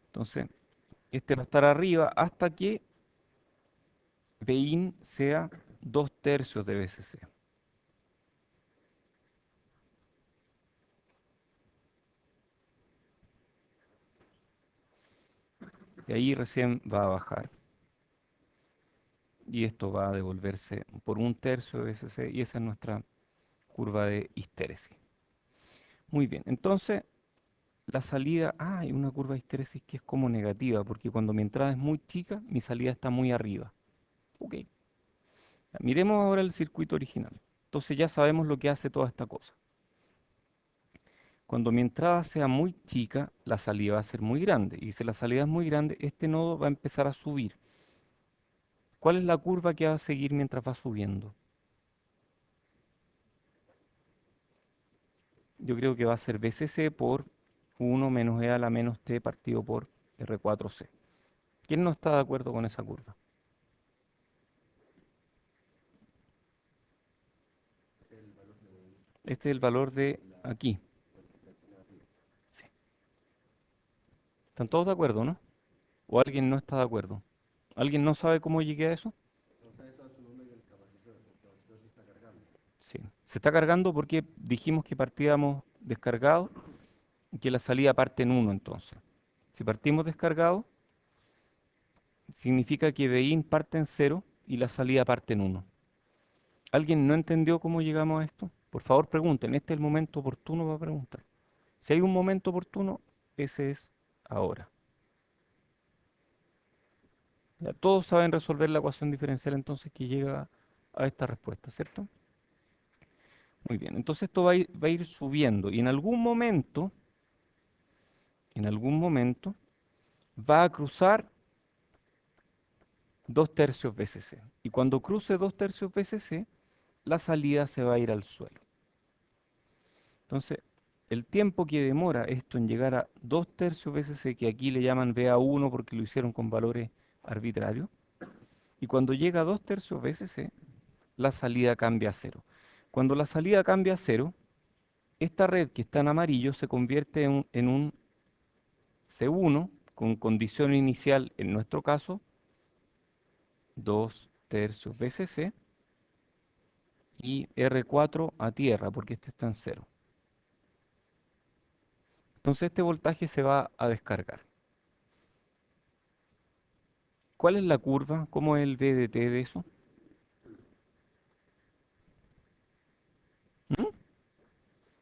Entonces, este va a estar arriba hasta que Bin sea 2 tercios de VCC. Y ahí recién va a bajar. y esto va a devolverse por un tercio de SC y esa es nuestra curva de histéresis. Muy bien, entonces la salida, hay una curva de histéresis que es como negativa, porque cuando mi entrada es muy chica, mi salida está muy arriba. Ok, miremos ahora el circuito original. Entonces ya sabemos lo que hace toda esta cosa. Cuando mi entrada sea muy chica, la salida va a ser muy grande. Y si la salida es muy grande, este nodo va a empezar a subir. ¿Cuál es la curva que va a seguir mientras va subiendo? Yo creo que va a ser BCC por 1 menos E a la menos T partido por R4C. ¿Quién no está de acuerdo con esa curva? Este es el valor de aquí. Sí. ¿Están todos de acuerdo, no? ¿O alguien no está de acuerdo? ¿Alguien no sabe cómo llegué a eso? O sea, eso asumiendo que el capacitor se está cargando. Sí. Se está cargando porque dijimos que partíamos descargados y que la salida parte en 1 entonces. Si partimos descargados, significa que Bin parte en 0 y la salida parte en 1. ¿Alguien no entendió cómo llegamos a esto? Por favor pregunten, este es el momento oportuno para preguntar. Si hay un momento oportuno, ese es ahora. Ya, todos saben resolver la ecuación diferencial entonces que llega a esta respuesta, ¿cierto? Muy bien, entonces esto va a ir subiendo y en algún momento, va a cruzar 2 tercios BCC. Y cuando cruce 2 tercios BCC, la salida se va a ir al suelo. Entonces, el tiempo que demora esto en llegar a 2 tercios BCC, que aquí le llaman BA1 porque lo hicieron con valores arbitrarios, y cuando llega a 2 tercios BCC, la salida cambia a cero. Cuando la salida cambia a cero, esta red que está en amarillo se convierte en un C1 con condición inicial, en nuestro caso, 2 tercios BCC, y R4 a tierra, porque este está en cero. Entonces este voltaje se va a descargar. ¿Cuál es la curva? ¿Cómo es el VDT de eso?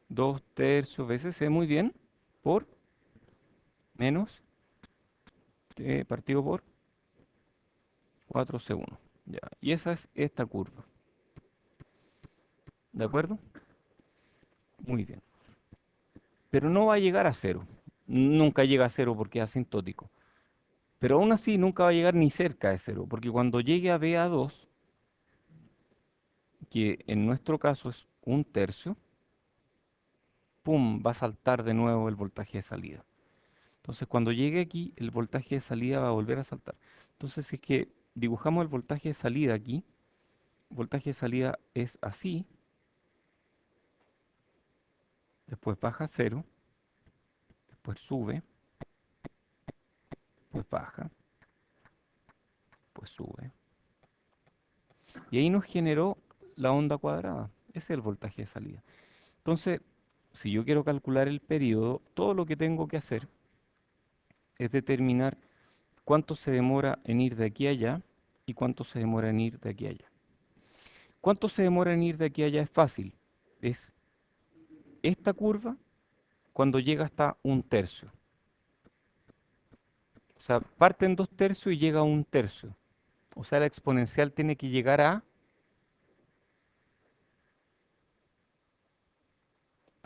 2 tercios BCC, muy bien, por menos T partido por 4C1. Ya. Y esa es esta curva. ¿De acuerdo? Muy bien. Pero no va a llegar a cero. Nunca llega a cero porque es asintótico. Pero aún así nunca va a llegar ni cerca de cero, porque cuando llegue a BA2, que en nuestro caso es un tercio, ¡pum! Va a saltar de nuevo el voltaje de salida. Entonces cuando llegue aquí, el voltaje de salida va a volver a saltar. Entonces si es que dibujamos el voltaje de salida aquí, el voltaje de salida es así, después baja a cero, después sube, después baja, después sube. Y ahí nos generó la onda cuadrada. Ese es el voltaje de salida. Entonces, si yo quiero calcular el periodo, todo lo que tengo que hacer es determinar cuánto se demora en ir de aquí a allá y cuánto se demora en ir de aquí a allá. ¿Cuánto se demora en ir de aquí a allá? Es fácil. Es esta curva cuando llega hasta un tercio. O sea, parte en 2 tercios y llega a un tercio. O sea, la exponencial tiene que llegar ¿a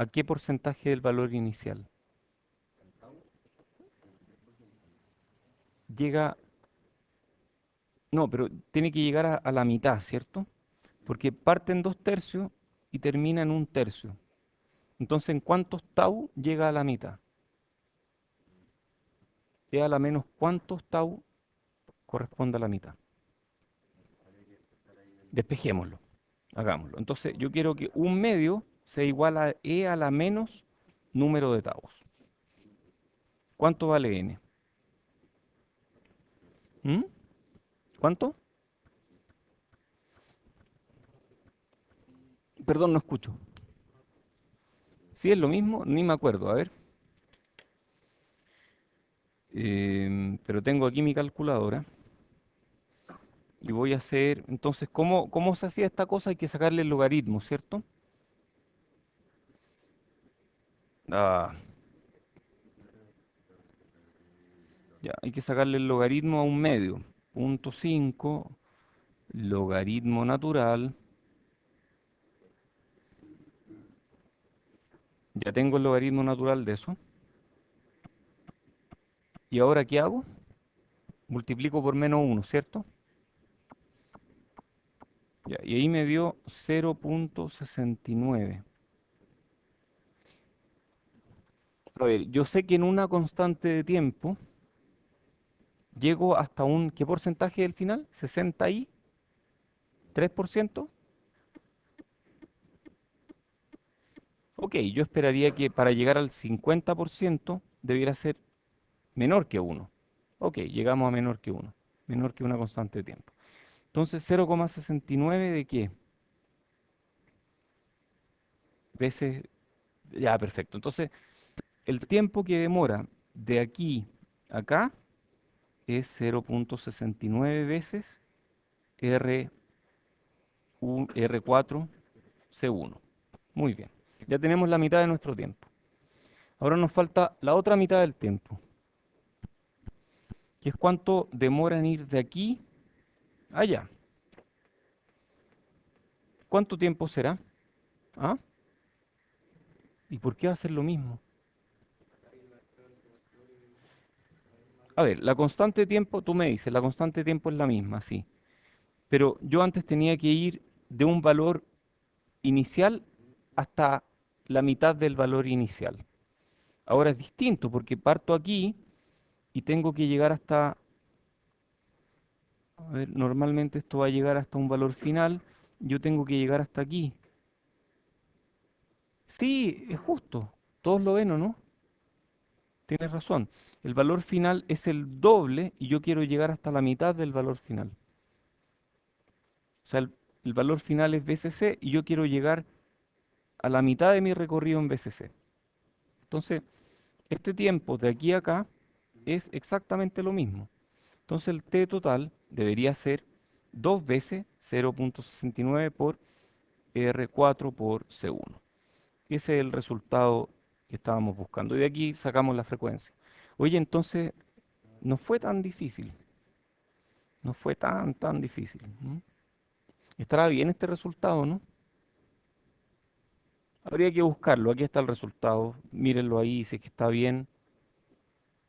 qué porcentaje del valor inicial? Llega, no, pero tiene que llegar a la mitad, ¿cierto? Porque parte en 2 tercios y termina en un tercio. Entonces, ¿en cuántos tau llega a la mitad? E a la menos cuántos tau corresponde a la mitad. Despejémoslo, hagámoslo. Entonces, yo quiero que un medio sea igual a E a la menos número de taus. ¿Cuánto vale n? ¿Mm? ¿Cuánto? Perdón, no escucho. Si es lo mismo, ni me acuerdo. A ver. Pero tengo aquí mi calculadora. Y voy a hacer, entonces, ¿cómo se hacía esta cosa? Hay que sacarle el logaritmo, ¿cierto? Ah, ya, hay que sacarle el logaritmo a un medio. 0.5 logaritmo natural. Ya tengo el logaritmo natural de eso. ¿Y ahora qué hago? Multiplico por -1, ¿cierto? Ya, y ahí me dio 0.69. A ver, yo sé que en una constante de tiempo llego hasta un, ¿qué porcentaje del final? ¿63%? Ok, yo esperaría que para llegar al 50% debiera ser menor que 1. Ok, llegamos a menor que 1, menor que una constante de tiempo. Entonces, 0,69 de qué? Veces, ya, perfecto. Entonces, el tiempo que demora de aquí a acá es 0.69 veces R4 C1. Muy bien. Ya tenemos la mitad de nuestro tiempo. Ahora nos falta la otra mitad del tiempo, que es cuánto demora en ir de aquí a allá. ¿Cuánto tiempo será? ¿Ah? ¿Y por qué va a ser lo mismo? A ver, la constante de tiempo, tú me dices, la constante de tiempo es la misma, sí. Pero yo antes tenía que ir de un valor inicial hasta la mitad del valor inicial. Ahora es distinto porque parto aquí y tengo que llegar hasta, a ver, normalmente esto va a llegar hasta un valor final, yo tengo que llegar hasta aquí. Sí, es justo, todos lo ven, ¿o no? Tienes razón. El valor final es el doble y yo quiero llegar hasta la mitad del valor final. O sea, el valor final es BCC y yo quiero llegar a la mitad de mi recorrido en BCC. Entonces, este tiempo de aquí a acá es exactamente lo mismo. Entonces, el T total debería ser 2 veces 0.69 por R4 por C1. Ese es el resultado que estábamos buscando. Y de aquí sacamos la frecuencia. Oye, entonces, no fue tan difícil. No fue tan difícil. ¿M? Estará bien este resultado, ¿no? Habría que buscarlo. Aquí está el resultado. Mírenlo ahí. Si es que está bien,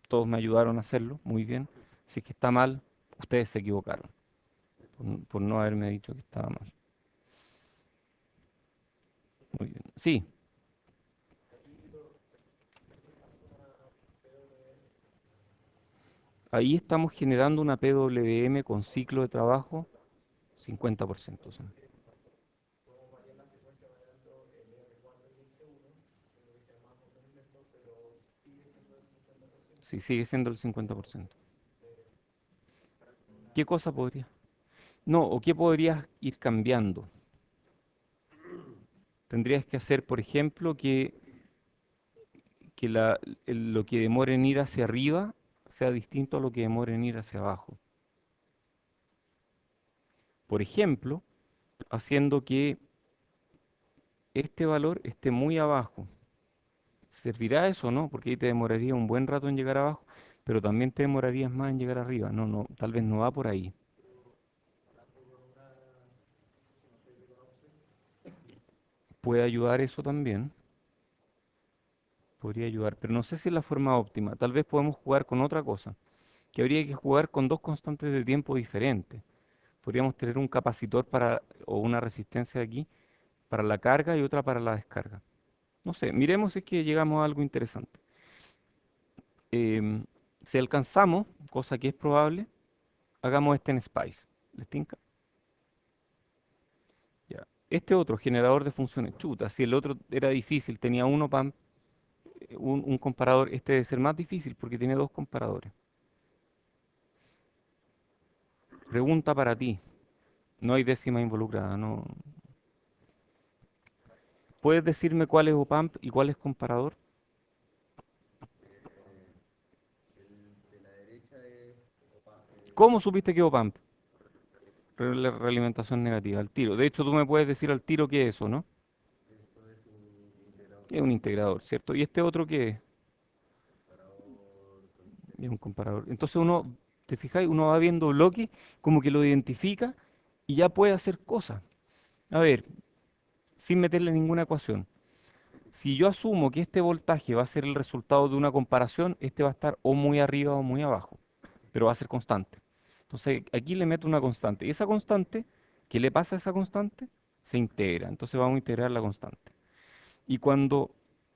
todos me ayudaron a hacerlo. Muy bien. Si es que está mal, ustedes se equivocaron por no haberme dicho que estaba mal. Muy bien. Sí, ahí estamos generando una PWM con ciclo de trabajo 50%. ¿Sí? Sí, sigue siendo el 50%. ¿Qué cosa podría? No, o qué podrías ir cambiando. Tendrías que hacer, por ejemplo, que lo que demore en ir hacia arriba sea distinto a lo que demore en ir hacia abajo. Por ejemplo, haciendo que este valor esté muy abajo. ¿Servirá eso o no? Porque ahí te demoraría un buen rato en llegar abajo, pero también te demorarías más en llegar arriba. No, no, tal vez no va por ahí. Puede ayudar eso también, podría ayudar, pero no sé si es la forma óptima. Tal vez podemos jugar con otra cosa, que habría que jugar con dos constantes de tiempo diferentes. Podríamos tener un capacitor para, o una resistencia aquí para la carga y otra para la descarga. No sé, miremos si es que llegamos a algo interesante. Em, si alcanzamos, cosa que es probable, hagamos este en Spice. ¿Les tinca? Ya. Este otro generador de funciones, chuta, si el otro era difícil, tenía uno PAM, un comparador, este debe ser más difícil porque tiene dos comparadores. Pregunta para ti, no hay décima involucrada, no. ¿Puedes decirme cuál es OPAMP y cuál es comparador? El de la derecha es ¿Cómo supiste que es OPAMP? Realimentación negativa, al tiro. De hecho, tú me puedes decir al tiro qué es eso, ¿no? Eso es un integrador, Es un integrador, ¿cierto? ¿Y este otro qué es? comparador, Es un contexto. comparador. Entonces uno, te fijáis, uno va viendo bloques, como que lo identifica y ya puede hacer cosas. A ver, sin meterle ninguna ecuación. Si yo asumo que este voltaje va a ser el resultado de una comparación, este va a estar o muy arriba o muy abajo, pero va a ser constante. Entonces aquí le meto una constante. Y esa constante, ¿qué le pasa a esa constante? Se integra. Entonces vamos a integrar la constante. Y cuando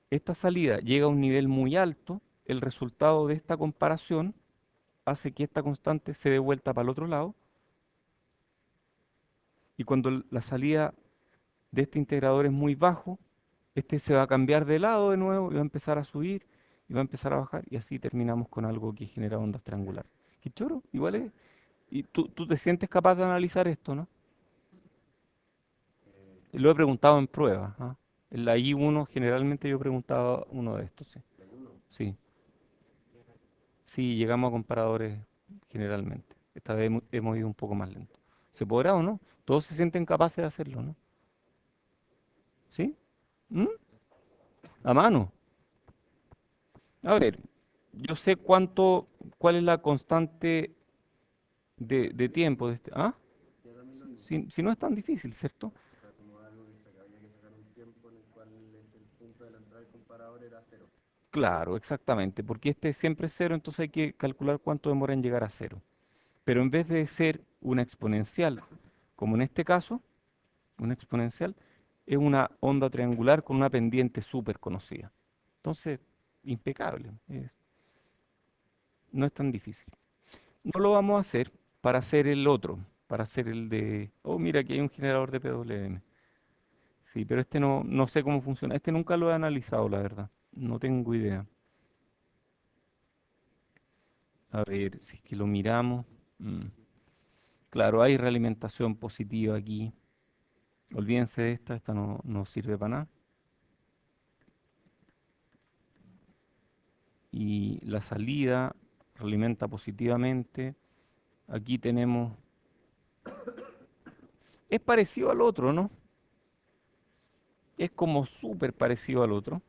esta salida llega a un nivel muy alto, el resultado de esta comparación hace que esta constante se dé vuelta para el otro lado. Y cuando la salida de este integrador es muy bajo, este se va a cambiar de lado de nuevo y va a empezar a subir y va a empezar a bajar y así terminamos con algo que genera ondas triangulares. Qué choro, igual es. Y tú te sientes capaz de analizar esto, ¿no? Lo he Sí, preguntado en pruebas, ¿ah? En la I1 generalmente yo he preguntado uno de estos, sí. la hay uno. Sí, sí, llegamos a comparadores generalmente. Esta vez hemos ido un poco más lento. ¿Se podrá o no? Todos se sienten capaces de hacerlo, ¿no? ¿Sí? ¿Mm? A mano. A ver, yo sé cuál es la constante de tiempo de este. ¿Ah? Yo también lo mismo. Si no es tan difícil, ¿cierto? O sea, como algo que había que sacar un tiempo en el cual es el punto de la entrada del comparador era cero. Claro, exactamente, porque este siempre es cero, entonces hay que calcular cuánto demora en llegar a cero. Pero en vez de ser una exponencial, como en este caso, una exponencial es una onda triangular con una pendiente súper conocida. Entonces, impecable, no es tan difícil. No lo vamos a hacer para hacer el otro, para hacer el de, oh, mira, aquí hay un generador de PWM. Sí, pero este no sé cómo funciona. Este nunca lo he analizado, la verdad. No tengo idea. A ver, si es que lo miramos. mm, Claro, hay realimentación positiva aquí. Olvídense de esta no sirve para nada. Y la salida realimenta positivamente. Aquí tenemos... Es parecido al otro, ¿no? Es como súper parecido al otro.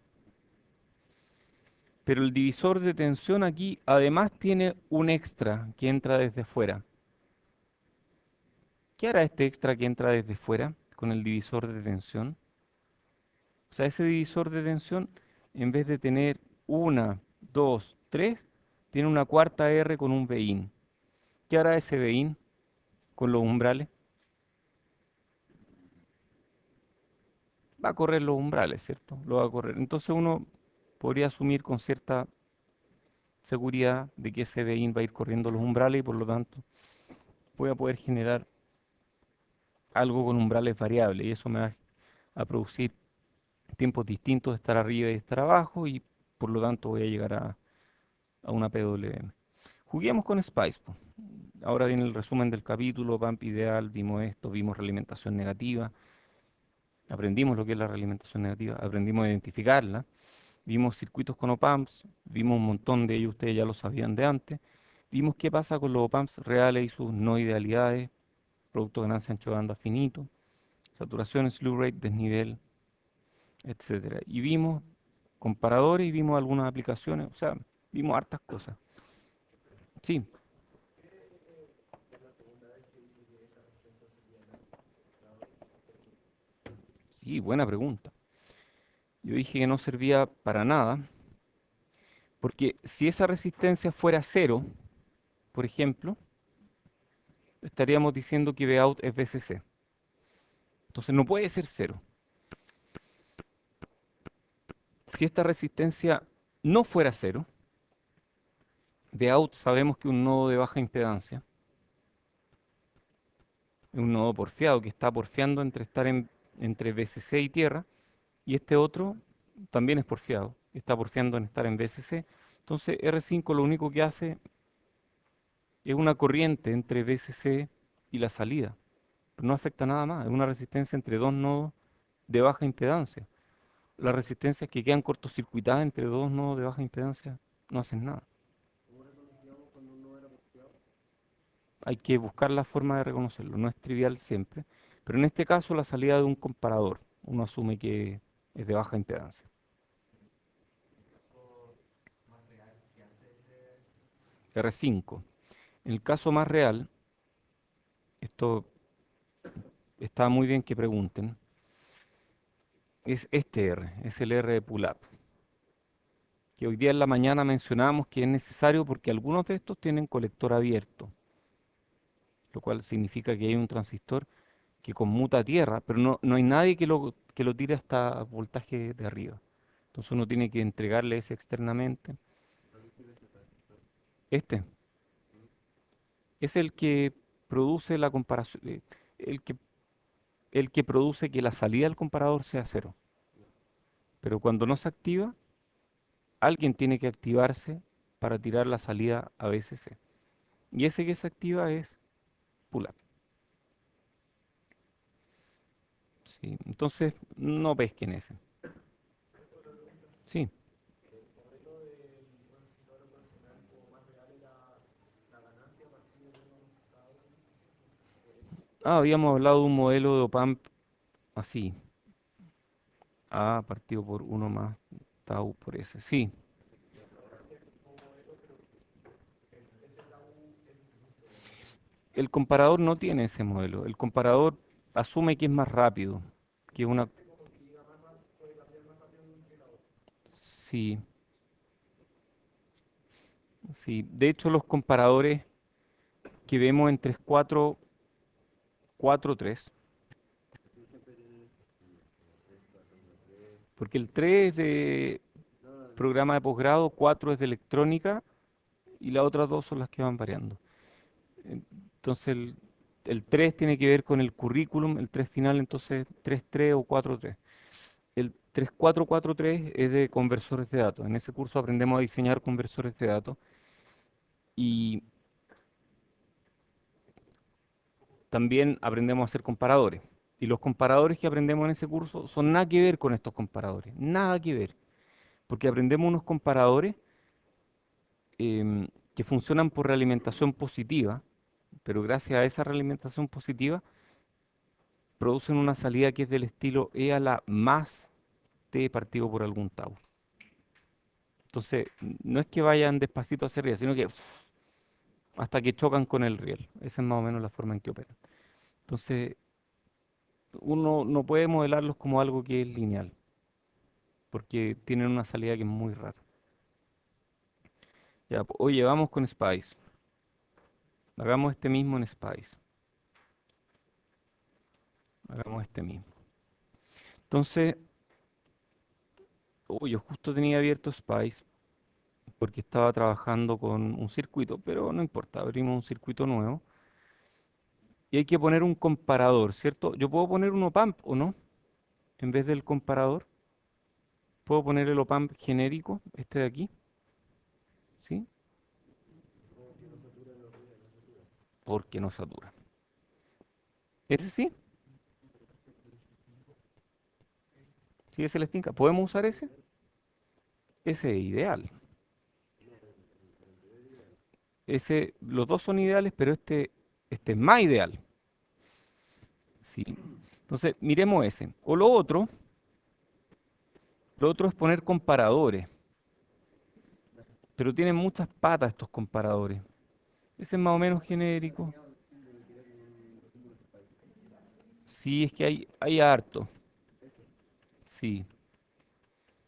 Pero el divisor de tensión aquí además tiene un extra que entra desde fuera. ¿Qué hará este extra que entra desde fuera con el divisor de tensión? O sea, ese divisor de tensión, en vez de tener una, dos, tres, tiene una cuarta R con un Bin. ¿Qué hará ese Bin con los umbrales? Va a correr los umbrales, ¿cierto? Lo va a correr. Entonces uno podría asumir con cierta seguridad de que ese Bin va a ir corriendo los umbrales y por lo tanto voy a poder generar algo con umbrales variables y eso me va a producir tiempos distintos de estar arriba y de estar abajo y por lo tanto voy a llegar a una PWM. Juguemos con Spice, po. Ahora viene el resumen del capítulo, Pump ideal, vimos esto, vimos realimentación negativa, aprendimos lo que es la realimentación negativa, aprendimos a identificarla, vimos circuitos con op-amps, vimos un montón de ellos, ustedes ya lo sabían de antes, vimos qué pasa con los op-amps reales y sus no idealidades, producto de ganancia ancho de banda finito, saturación, slew rate, desnivel, etcétera. Y vimos comparadores y vimos algunas aplicaciones, o sea, vimos hartas cosas. Sí, sí, buena pregunta. Yo dije que no servía para nada, porque si esa resistencia fuera cero, por ejemplo, estaríamos diciendo que Vout es VCC. Entonces no puede ser cero. Si esta resistencia no fuera cero, Vout sabemos que un nodo de baja impedancia es un nodo porfiado que está porfiando entre entre VCC y tierra, y este otro también es porfiado, está porfiando en estar en VCC. Entonces R5 lo único que hace es una corriente entre VCC y la salida. No afecta nada más, es una resistencia entre dos nodos de baja impedancia. Las resistencias que quedan cortocircuitadas entre dos nodos de baja impedancia no hacen nada. ¿Cómo reconocíamos cuando uno era porfiado? hay que buscar la forma de reconocerlo. No es trivial siempre, pero en este caso la salida de un comparador, uno asume que es de baja impedancia. R5. En el caso más real, esto está muy bien que pregunten, es este R, es el R de pull-up, que hoy día en la mañana mencionamos que es necesario porque algunos de estos tienen colector abierto, lo cual significa que hay un transistor que conmuta a tierra, pero no hay nadie que lo tire hasta voltaje de arriba. Entonces uno tiene que entregarle ese externamente. Este es el que produce la comparación, el que, el que produce que la salida del comparador sea cero. Pero cuando no se activa, alguien tiene que activarse para tirar la salida a VCC. Y ese que se activa es pull-up. Sí, entonces no pesquen ese. Sí. Ah, habíamos hablado de un modelo de op-amp así. A partido por uno más tau por S. Sí, el comparador no tiene ese modelo. El comparador asume que es más rápido, que una... Sí, sí. De hecho, los comparadores que vemos en 3.4, 4.3, porque el 3 es de programa de posgrado, 4 es de electrónica y las otras dos son las que van variando. Entonces, el 3 tiene que ver con el currículum, el 3 final, entonces 3.3 o 4.3. El 3.4.4.3 es de conversores de datos. En ese curso aprendemos a diseñar conversores de datos y también aprendemos a hacer comparadores. Y los comparadores que aprendemos en ese curso son nada que ver con estos comparadores, nada que ver, porque aprendemos unos comparadores que funcionan por realimentación positiva, pero gracias a esa realimentación positiva producen una salida que es del estilo E a la más T partido por algún tau. Entonces, no es que vayan despacito hacia arriba, sino que hasta que chocan con el riel. Esa es más o menos la forma en que operan. Entonces, uno no puede modelarlos como algo que es lineal, porque tienen una salida que es muy rara. Ya, oye, vamos con Spice. Hagamos este mismo en Spice. Hagamos este mismo. Entonces, yo justo tenía abierto Spice porque estaba trabajando con un circuito, pero no importa, abrimos un circuito nuevo y hay que poner un comparador, ¿cierto? Yo puedo poner un op-amp o no, en vez del comparador. Puedo poner el op-amp genérico, este de aquí, ¿sí? Porque no satura. Ese sí, sí es el Stinka. ¿Podemos usar ese? Ese es ideal. Ese, los dos son ideales, pero este es más ideal. Sí. Entonces, miremos ese. O lo otro es poner comparadores, pero tienen muchas patas estos comparadores. Ese es más o menos genérico. Sí, es que hay harto. Sí,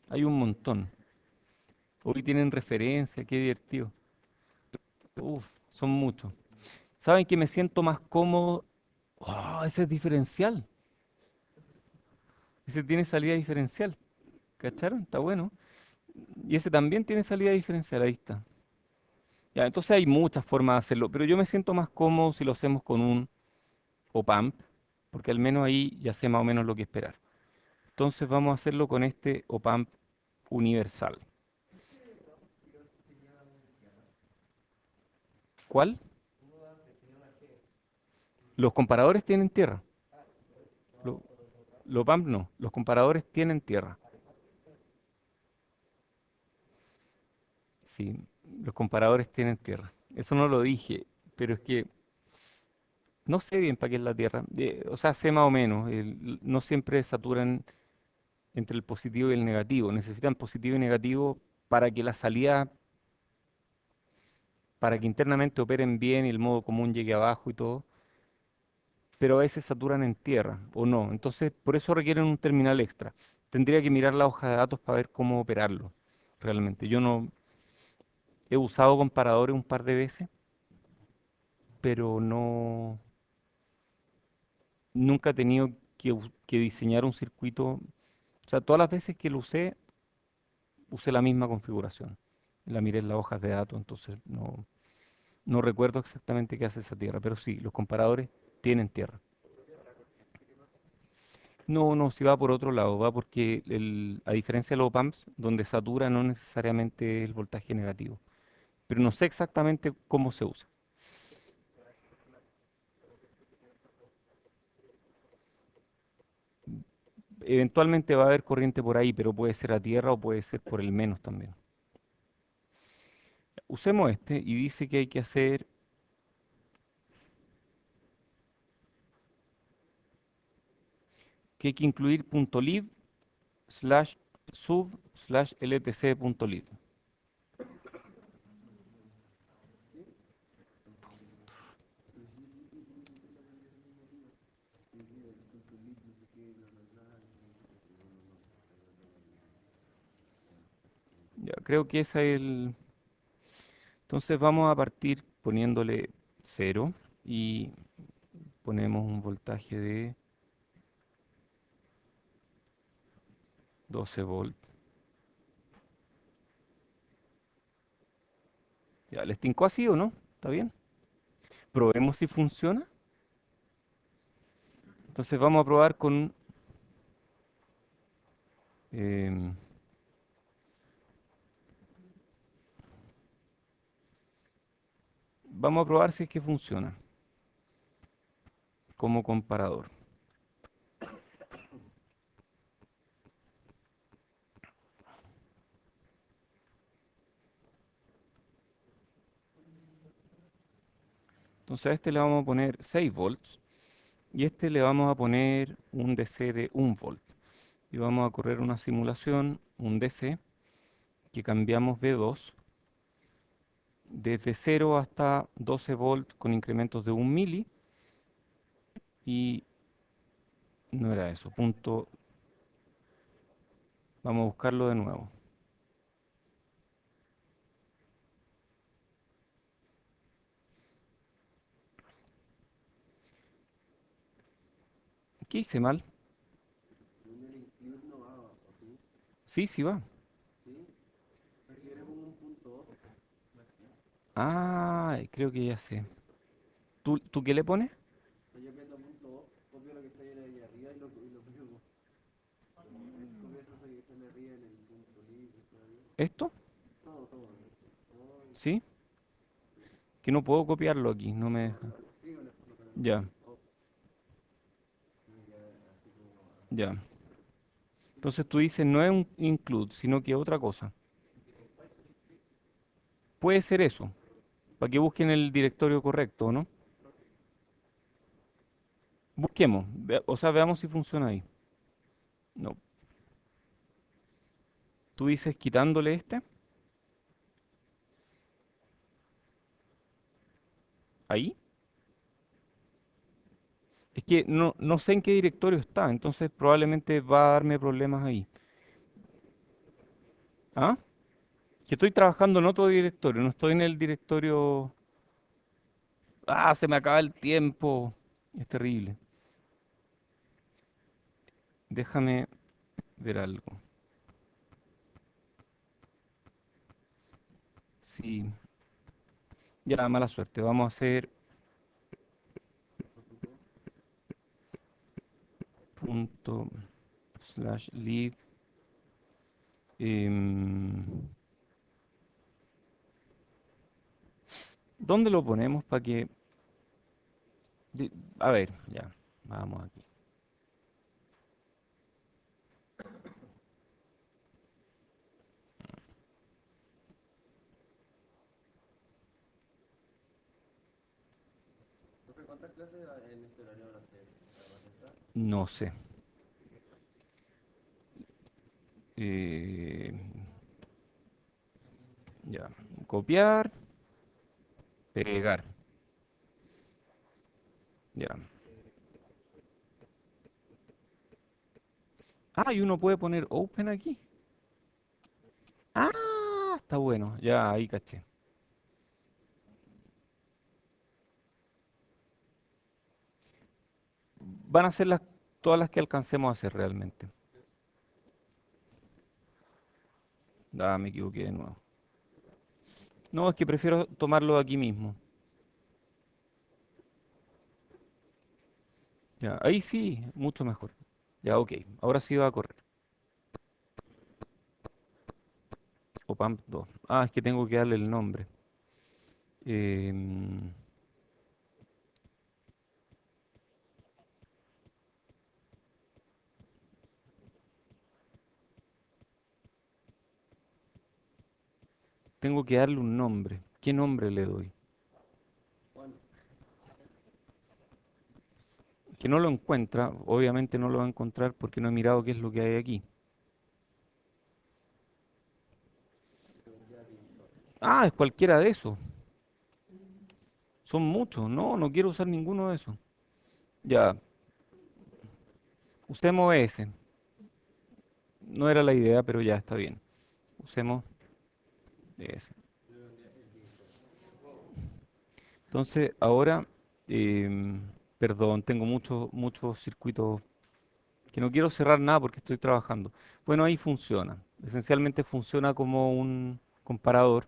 hay un montón. Hoy tienen referencia, qué divertido. Uf, son muchos. ¿Saben que me siento más cómodo? Oh, ese es diferencial. Ese tiene salida diferencial. ¿Cacharon? Está bueno. Y ese también tiene salida diferencial. Ahí está. Ya, entonces hay muchas formas de hacerlo, pero yo me siento más cómodo si lo hacemos con un op-amp, porque al menos ahí ya sé más o menos lo que esperar. Entonces vamos a hacerlo con este op-amp universal. ¿Cuál? Los comparadores tienen tierra. Lo- Los op-amp no. Los comparadores tienen tierra. Sí, los comparadores tienen tierra. Eso no lo dije, pero es que No sé bien para qué es la Tierra. O sea, sé más o menos. No siempre saturan entre el positivo y el negativo. Necesitan positivo y negativo para que la salida, para que internamente operen bien y el modo común llegue abajo y todo. Pero a veces saturan en tierra o no. Entonces, por eso requieren un terminal extra. Tendría que mirar la hoja de datos para ver cómo operarlo realmente. Yo no he usado comparadores un par de veces, pero no, nunca he tenido que diseñar un circuito. O sea, todas las veces que lo usé la misma configuración. La miré en las hojas de datos, entonces no recuerdo exactamente qué hace esa tierra, pero sí, los comparadores tienen tierra. No, no, si va por otro lado, va porque a diferencia de los OPAMPs, donde satura no necesariamente es el voltaje negativo, pero no sé exactamente cómo se usa. Eventualmente va a haber corriente por ahí, pero puede ser a tierra o puede ser por el menos también. Usemos este y dice que hay que hacer, que hay que incluir .lib slash sub slash ltc.lib. Ya, creo que ese es el... Entonces vamos a partir poniéndole cero y ponemos un voltaje de 12 volts. Ya, ¿le estincó así o no? ¿Está bien? Probemos si funciona. Entonces vamos a probar con... em, vamos a probar si es que funciona como comparador. Entonces a este le vamos a poner 6 volts y a este le vamos a poner un DC de 1 volt. Y vamos a correr una simulación, un DC, que cambiamos B2 desde 0 hasta 12 volts con incrementos de 1 mili. Y no era eso, punto. Vamos a buscarlo de nuevo. ¿Qué hice mal? Según el include no va, ¿o sí? Sí, sí va. ¿Sí? O sea, que yo le pongo un punto 2. Ah, creo que ya sé. ¿Tú qué le pones? O sea, yo aprieto punto 2, copio lo que sale de ahí arriba y lo pego. Copio eso que sale arriba en el punto libre todavía. ¿Esto? Todo, todo. Todo y ¿Sí? Que no puedo copiarlo aquí, no me deja. escríbelo, lo ponemos Ya, punto 2. Y ya así como ya. Entonces tú dices no es un include, sino que otra cosa. Puede ser eso, para que busquen el directorio correcto, ¿o no? Busquemos, o sea, veamos si funciona ahí. No. Tú dices quitándole este, ahí. Es que no sé en qué directorio está, entonces probablemente va a darme problemas ahí. ¿Ah? Que estoy trabajando en otro directorio, no estoy en el directorio. Ah, se me acaba el tiempo. Es terrible. Déjame ver algo. Sí, ya, mala suerte. Vamos a hacer punto slash leave. em, ¿Dónde lo ponemos para que... A ver, ya, vamos aquí. ¿Cuántas clases en este horario van a hacer? Además de esta. No sé. Eh, ya. Copiar, pegar. Ya. Ah, y uno puede poner open aquí. Ah, está bueno. Ya, ahí caché. Van a ser todas las que alcancemos a hacer realmente. Ah, me equivoqué de nuevo. No, es que prefiero tomarlo aquí mismo. Ya, ahí sí, mucho mejor. Ya, ok. Ahora sí va a correr. OPAMP 2. Ah, es que tengo que darle el nombre. Em, tengo que darle un nombre. ¿Qué nombre le doy? Juan, Que no lo encuentra. Obviamente no lo va a encontrar porque no he mirado qué es lo que hay aquí. seguridad divisor. Ah, es cualquiera de esos. Son muchos. No, no quiero usar ninguno de esos. Ya, usemos ese. No era la idea, pero ya está bien. Usemos ese. Entonces, ahora, perdón, tengo muchos circuitos que no quiero cerrar nada porque estoy trabajando. Bueno, ahí funciona. Esencialmente funciona como un comparador.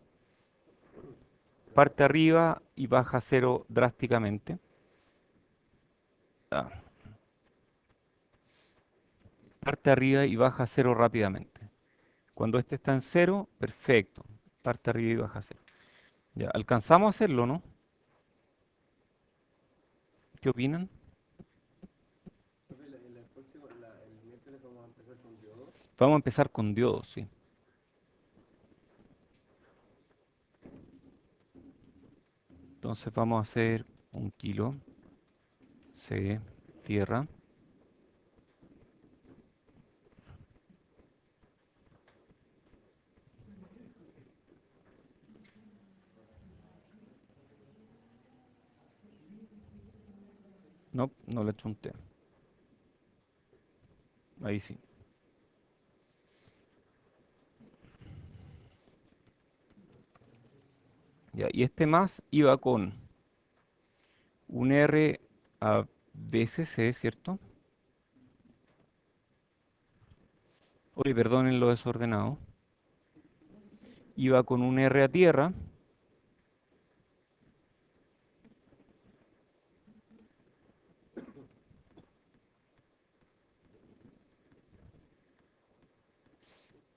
Parte arriba y baja a cero drásticamente. Ah, parte arriba y baja a cero rápidamente. Cuando este está en cero, perfecto. Parte arriba y baja a cero. Ya, alcanzamos a hacerlo, ¿no? ¿Qué opinan? Entonces, el próximo, el miércoles vamos a empezar con diodos. Vamos a empezar con diodos, sí. Entonces vamos a hacer 1 kilo C tierra. No, no le chunté. Ahí sí. Ya, y este más iba con un R a BCC, ¿cierto? Oye, perdonen lo desordenado. Iba con un R a tierra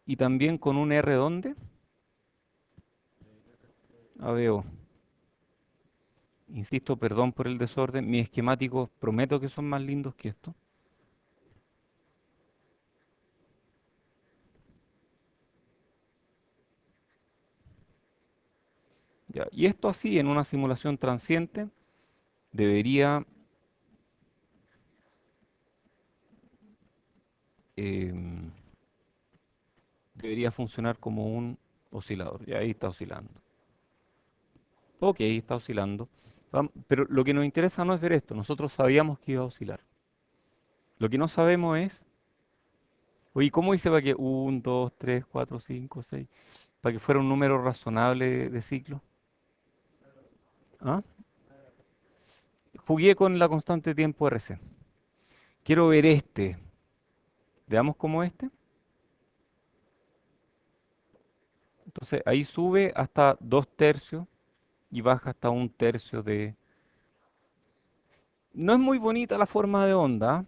y también con un R ¿dónde? A BO. Insisto, perdón por el desorden. Mis esquemáticos prometo que son más lindos que esto. Ya, y esto así en una simulación transiente debería, em, debería funcionar como un oscilador. Y ahí está oscilando. Ok, está oscilando. Pero lo que nos interesa no es ver esto. Nosotros sabíamos que iba a oscilar. Lo que no sabemos es, oye, ¿cómo hice para que 1, 2, 3, 4, 5, 6, para que fuera un número razonable de ciclo? ¿Ah? Jugué con la constante de tiempo RC. Quiero ver este. Veamos cómo este. Entonces ahí sube hasta 2 tercios y baja hasta 1 tercio de... No es muy bonita la forma de onda. ¿Ah?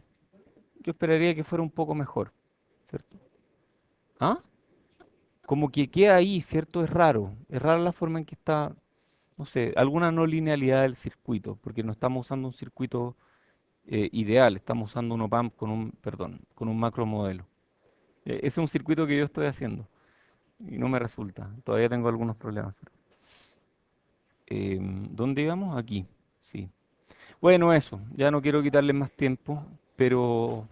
Yo esperaría que fuera un poco mejor, ¿cierto? ¿Ah? Como que queda ahí, ¿cierto? Es raro. Es rara la forma en que está, no sé, alguna no linealidad del circuito, porque no estamos usando un circuito ideal, estamos usando un op-amp con un, perdón, con un macro modelo. Ese es un circuito que yo estoy haciendo y no me resulta. Todavía tengo algunos problemas. ¿Dónde íbamos? Aquí, sí. Bueno, eso, ya no quiero quitarles más tiempo, pero